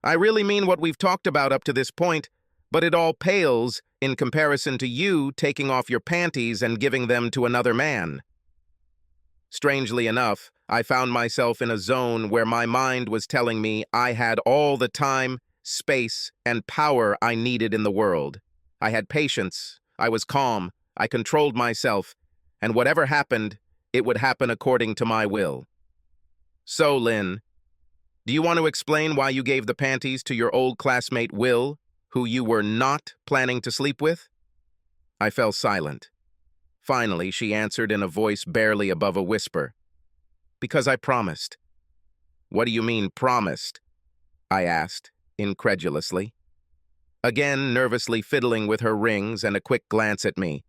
I really mean what we've talked about up to this point, but it all pales in comparison to you taking off your panties and giving them to another man." Strangely enough, I found myself in a zone where my mind was telling me I had all the time, space, and power I needed in the world. I had patience, I was calm, I controlled myself, and whatever happened, it would happen according to my will. "So, Lynn, do you want to explain why you gave the panties to your old classmate Will, who you were not planning to sleep with?" I fell silent. Finally, she answered in a voice barely above a whisper. "Because I promised." "What do you mean, promised?" I asked, incredulously. Again, nervously fiddling with her rings and a quick glance at me.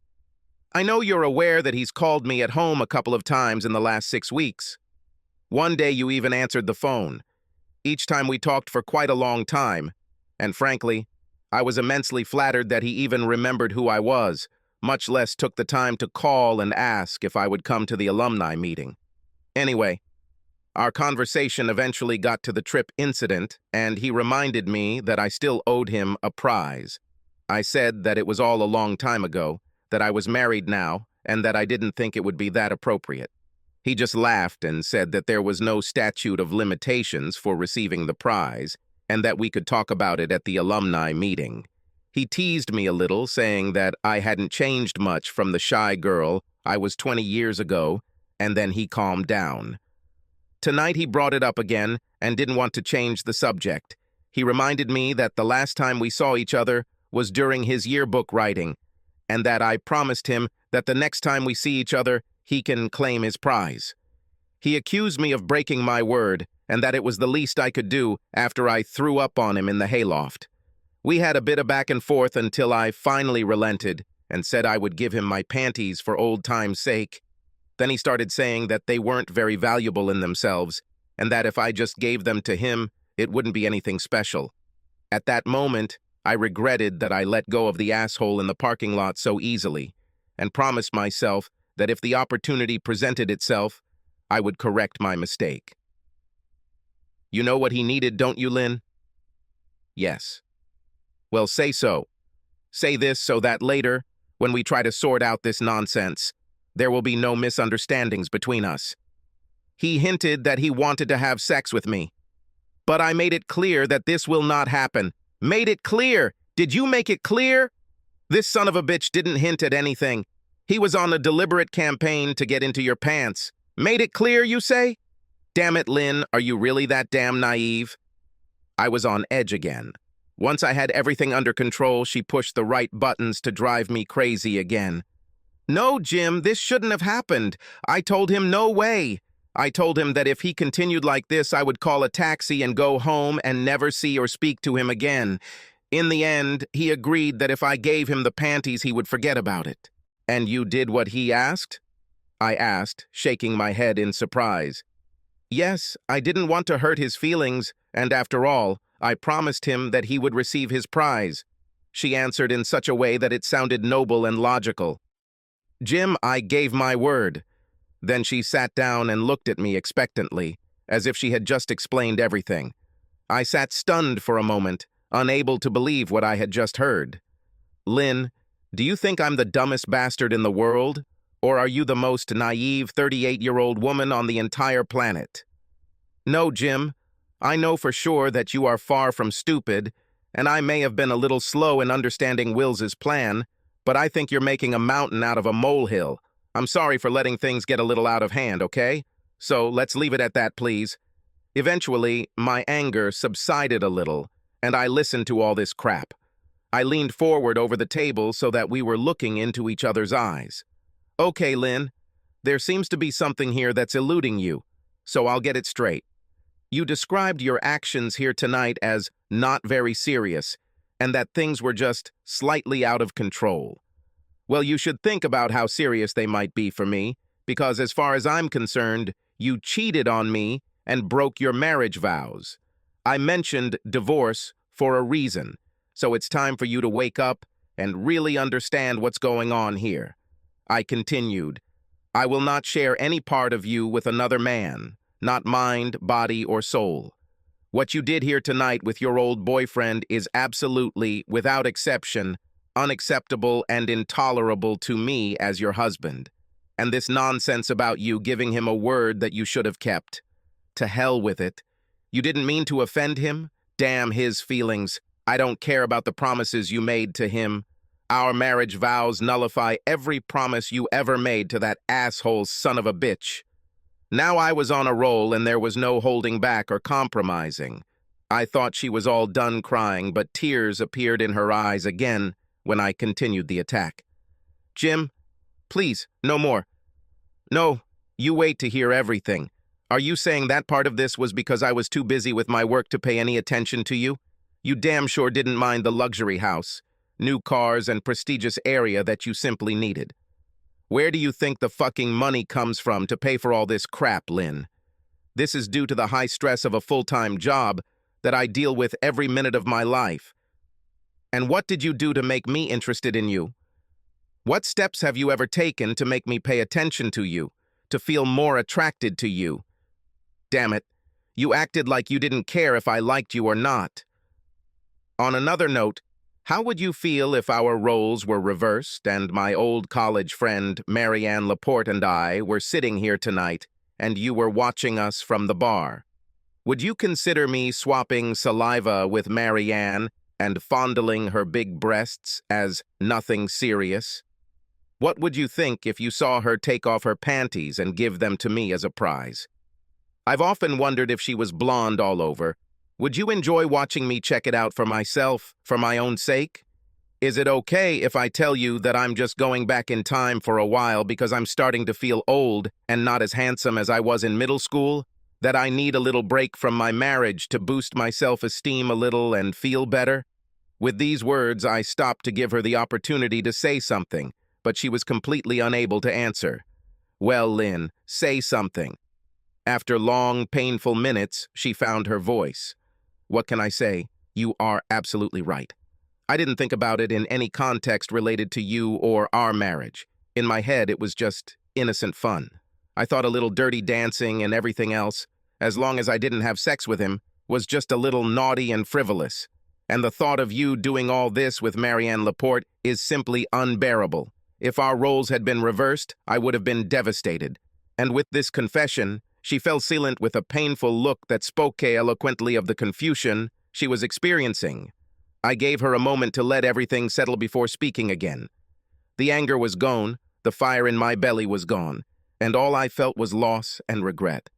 "I know you're aware that he's called me at home a couple of times in the last 6 weeks. One day you even answered the phone. Each time we talked for quite a long time, and frankly, I was immensely flattered that he even remembered who I was, much less took the time to call and ask if I would come to the alumni meeting. Anyway, our conversation eventually got to the trip incident, and he reminded me that I still owed him a prize. I said that it was all a long time ago, that I was married now, and that I didn't think it would be that appropriate. He just laughed and said that there was no statute of limitations for receiving the prize, and that we could talk about it at the alumni meeting. He teased me a little, saying that I hadn't changed much from the shy girl I was 20 years ago, and then he calmed down. Tonight he brought it up again and didn't want to change the subject. He reminded me that the last time we saw each other was during his yearbook writing, and that I promised him that the next time we see each other, he can claim his prize. He accused me of breaking my word, and that it was the least I could do after I threw up on him in the hayloft. We had a bit of back and forth until I finally relented and said I would give him my panties for old time's sake. Then he started saying that they weren't very valuable in themselves, and that if I just gave them to him, it wouldn't be anything special. At that moment, I regretted that I let go of the asshole in the parking lot so easily, and promised myself that if the opportunity presented itself, I would correct my mistake. "You know what he needed, don't you, Lynn?" "Yes." "Well, say so. Say this so that later, when we try to sort out this nonsense, there will be no misunderstandings between us. He hinted that he wanted to have sex with me. But I made it clear that this will not happen. Made it clear! Did you make it clear? This son of a bitch didn't hint at anything. He was on a deliberate campaign to get into your pants. Made it clear, you say? Damn it, Lynn, are you really that damn naive?" I was on edge again. Once I had everything under control, she pushed the right buttons to drive me crazy again. No, Jim, this shouldn't have happened. I told him no way. I told him that if he continued like this, I would call a taxi and go home and never see or speak to him again. In the end, he agreed that if I gave him the panties, he would forget about it. And you did what he asked? I asked, shaking my head in surprise. Yes, I didn't want to hurt his feelings, and after all, I promised him that he would receive his prize. She answered in such a way that it sounded noble and logical. Jim, I gave my word. Then she sat down and looked at me expectantly, as if she had just explained everything. I sat stunned for a moment, unable to believe what I had just heard. Lynn, do you think I'm the dumbest bastard in the world? Or are you the most naive 38-year-old woman on the entire planet? No, Jim. I know for sure that you are far from stupid, and I may have been a little slow in understanding Wills's plan, but I think you're making a mountain out of a molehill. I'm sorry for letting things get a little out of hand, okay? So let's leave it at that, please. Eventually, my anger subsided a little, and I listened to all this crap. I leaned forward over the table so that we were looking into each other's eyes. Okay, Lynn, there seems to be something here that's eluding you, so I'll get it straight. You described your actions here tonight as not very serious, and that things were just slightly out of control. Well, you should think about how serious they might be for me, because as far as I'm concerned, you cheated on me and broke your marriage vows. I mentioned divorce for a reason, so it's time for you to wake up and really understand what's going on here. I continued, I will not share any part of you with another man, not mind, body, or soul. What you did here tonight with your old boyfriend is absolutely, without exception, unacceptable and intolerable to me as your husband. And this nonsense about you giving him a word that you should have kept. To hell with it. You didn't mean to offend him? Damn his feelings. I don't care about the promises you made to him. Our marriage vows nullify every promise you ever made to that asshole son of a bitch. Now I was on a roll and there was no holding back or compromising. I thought she was all done crying, but tears appeared in her eyes again when I continued the attack. Jim, please, no more. No, you wait to hear everything. Are you saying that part of this was because I was too busy with my work to pay any attention to you? You damn sure didn't mind the luxury house, new cars, and prestigious area that you simply needed. Where do you think the fucking money comes from to pay for all this crap, Lynn? This is due to the high stress of a full-time job that I deal with every minute of my life. And what did you do to make me interested in you? What steps have you ever taken to make me pay attention to you, to feel more attracted to you? Damn it, you acted like you didn't care if I liked you or not. On another note, how would you feel if our roles were reversed and my old college friend Marianne Laporte and I were sitting here tonight and you were watching us from the bar? Would you consider me swapping saliva with Marianne and fondling her big breasts as nothing serious? What would you think if you saw her take off her panties and give them to me as a prize? I've often wondered if she was blonde all over. Would you enjoy watching me check it out for myself, for my own sake? Is it okay if I tell you that I'm just going back in time for a while because I'm starting to feel old and not as handsome as I was in middle school? That I need a little break from my marriage to boost my self-esteem a little and feel better? With these words, I stopped to give her the opportunity to say something, but she was completely unable to answer. Well, Lynn, say something. After long, painful minutes, she found her voice. What can I say? You are absolutely right. I didn't think about it in any context related to you or our marriage. In my head, it was just innocent fun. I thought a little dirty dancing and everything else, as long as I didn't have sex with him, was just a little naughty and frivolous. And the thought of you doing all this with Marianne Laporte is simply unbearable. If our roles had been reversed, I would have been devastated. And with this confession, she fell silent with a painful look that spoke eloquently of the confusion she was experiencing. I gave her a moment to let everything settle before speaking again. The anger was gone, the fire in my belly was gone, and all I felt was loss and regret.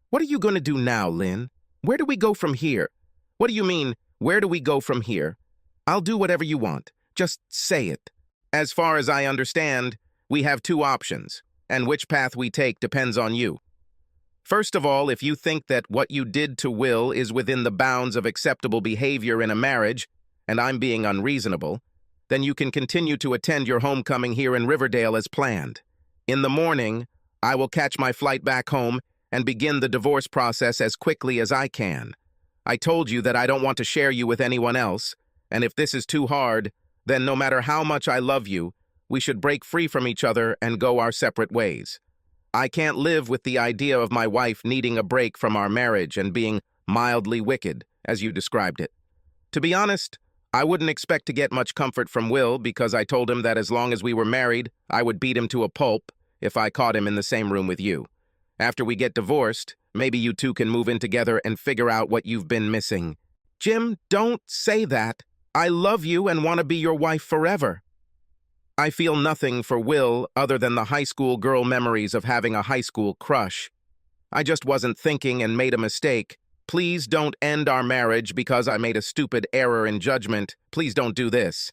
What are you going to do now, Lynn? Where do we go from here? What do you mean, Where do we go from here? I'll do whatever you want. Just say it. As far as I understand, we have two options, and which path we take depends on you. First of all, if you think that what you did to Will is within the bounds of acceptable behavior in a marriage, and I'm being unreasonable, then you can continue to attend your homecoming here in Riverdale as planned. In the morning, I will catch my flight back home and begin the divorce process as quickly as I can. I told you that I don't want to share you with anyone else, and if this is too hard, then no matter how much I love you, we should break free from each other and go our separate ways. I can't live with the idea of my wife needing a break from our marriage and being mildly wicked, as you described it. To be honest, I wouldn't expect to get much comfort from Will because I told him that as long as we were married, I would beat him to a pulp if I caught him in the same room with you. After we get divorced, maybe you two can move in together and figure out what you've been missing. Jim, don't say that. I love you and want to be your wife forever. I feel nothing for Will other than the high school girl memories of having a high school crush. I just wasn't thinking and made a mistake. Please don't end our marriage because I made a stupid error in judgment. Please don't do this.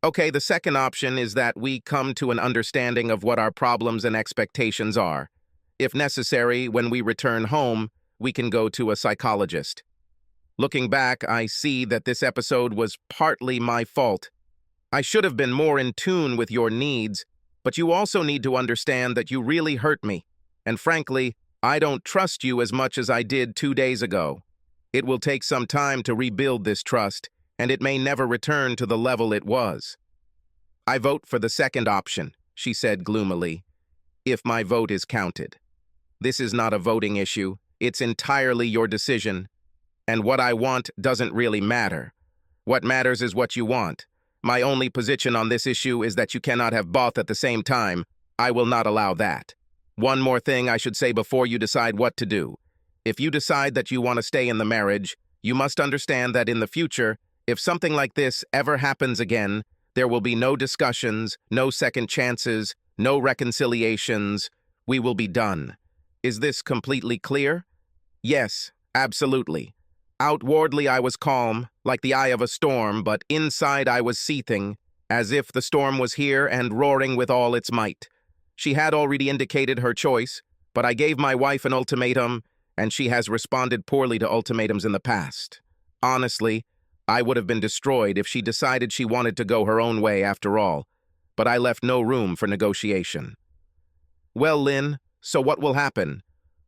Okay, the second option is that we come to an understanding of what our problems and expectations are. If necessary, when we return home, we can go to a psychologist. Looking back, I see that this episode was partly my fault. I should have been more in tune with your needs, but you also need to understand that you really hurt me. And frankly, I don't trust you as much as I did 2 days ago. It will take some time to rebuild this trust, and it may never return to the level it was. I vote for the second option, she said gloomily, if my vote is counted. This is not a voting issue. It's entirely your decision. And what I want doesn't really matter. What matters is what you want. My only position on this issue is that you cannot have both at the same time. I will not allow that. One more thing I should say before you decide what to do. If you decide that you want to stay in the marriage, you must understand that in the future, if something like this ever happens again, there will be no discussions, no second chances, no reconciliations. We will be done. Is this completely clear? Yes, absolutely. Outwardly I was calm, like the eye of a storm, but inside I was seething, as if the storm was here and roaring with all its might. She had already indicated her choice, but I gave my wife an ultimatum, and she has responded poorly to ultimatums in the past. Honestly, I would have been destroyed if she decided she wanted to go her own way after all, but I left no room for negotiation. Well, Lynn, so what will happen?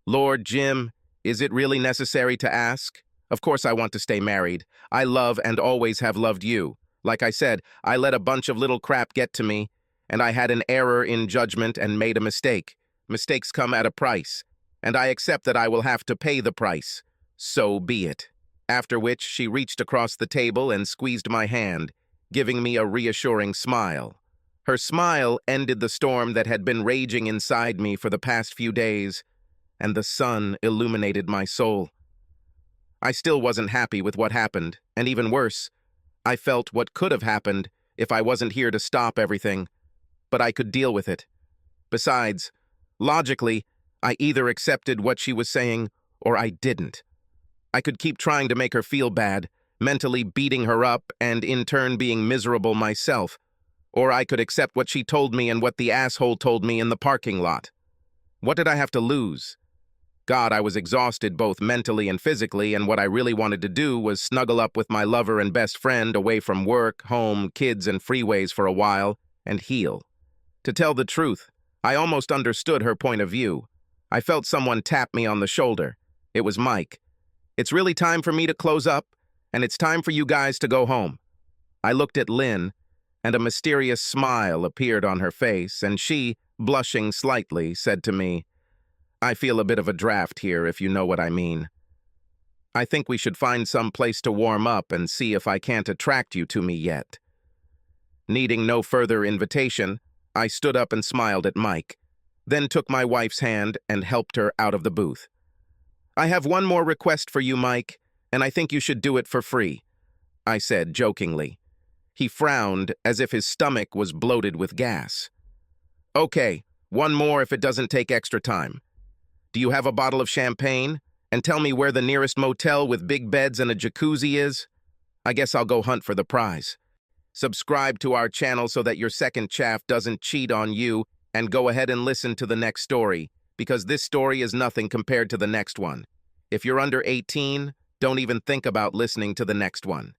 Lord Jim, is it really necessary to ask? Of course I want to stay married. I love and always have loved you. Like I said, I let a bunch of little crap get to me, and I had an error in judgment and made a mistake. Mistakes come at a price, and I accept that I will have to pay the price. So be it. After which she reached across the table and squeezed my hand, giving me a reassuring smile. Her smile ended the storm that had been raging inside me for the past few days, and the sun illuminated my soul. I still wasn't happy with what happened, and even worse, I felt what could have happened if I wasn't here to stop everything, but I could deal with it. Besides, logically, I either accepted what she was saying or I didn't. I could keep trying to make her feel bad, mentally beating her up and in turn being miserable myself, or I could accept what she told me and what the asshole told me in the parking lot. What did I have to lose? God, I was exhausted both mentally and physically, and what I really wanted to do was snuggle up with my lover and best friend away from work, home, kids, and freeways for a while, and heal. To tell the truth, I almost understood her point of view. I felt someone tap me on the shoulder. It was Mike. It's really time for me to close up, and it's time for you guys to go home. I looked at Lynn, and a mysterious smile appeared on her face, and she, blushing slightly, said to me, I feel a bit of a draft here, if you know what I mean. I think we should find some place to warm up and see if I can't attract you to me yet. Needing no further invitation, I stood up and smiled at Mike, then took my wife's hand and helped her out of the booth. I have one more request for you, Mike, and I think you should do it for free, I said jokingly. He frowned as if his stomach was bloated with gas. Okay, one more if it doesn't take extra time. Do you have a bottle of champagne? And tell me where the nearest motel with big beds and a jacuzzi is? I guess I'll go hunt for the prize. Subscribe to our channel so that your second chaff doesn't cheat on you, and go ahead and listen to the next story, because this story is nothing compared to the next one. If you're under 18, don't even think about listening to the next one.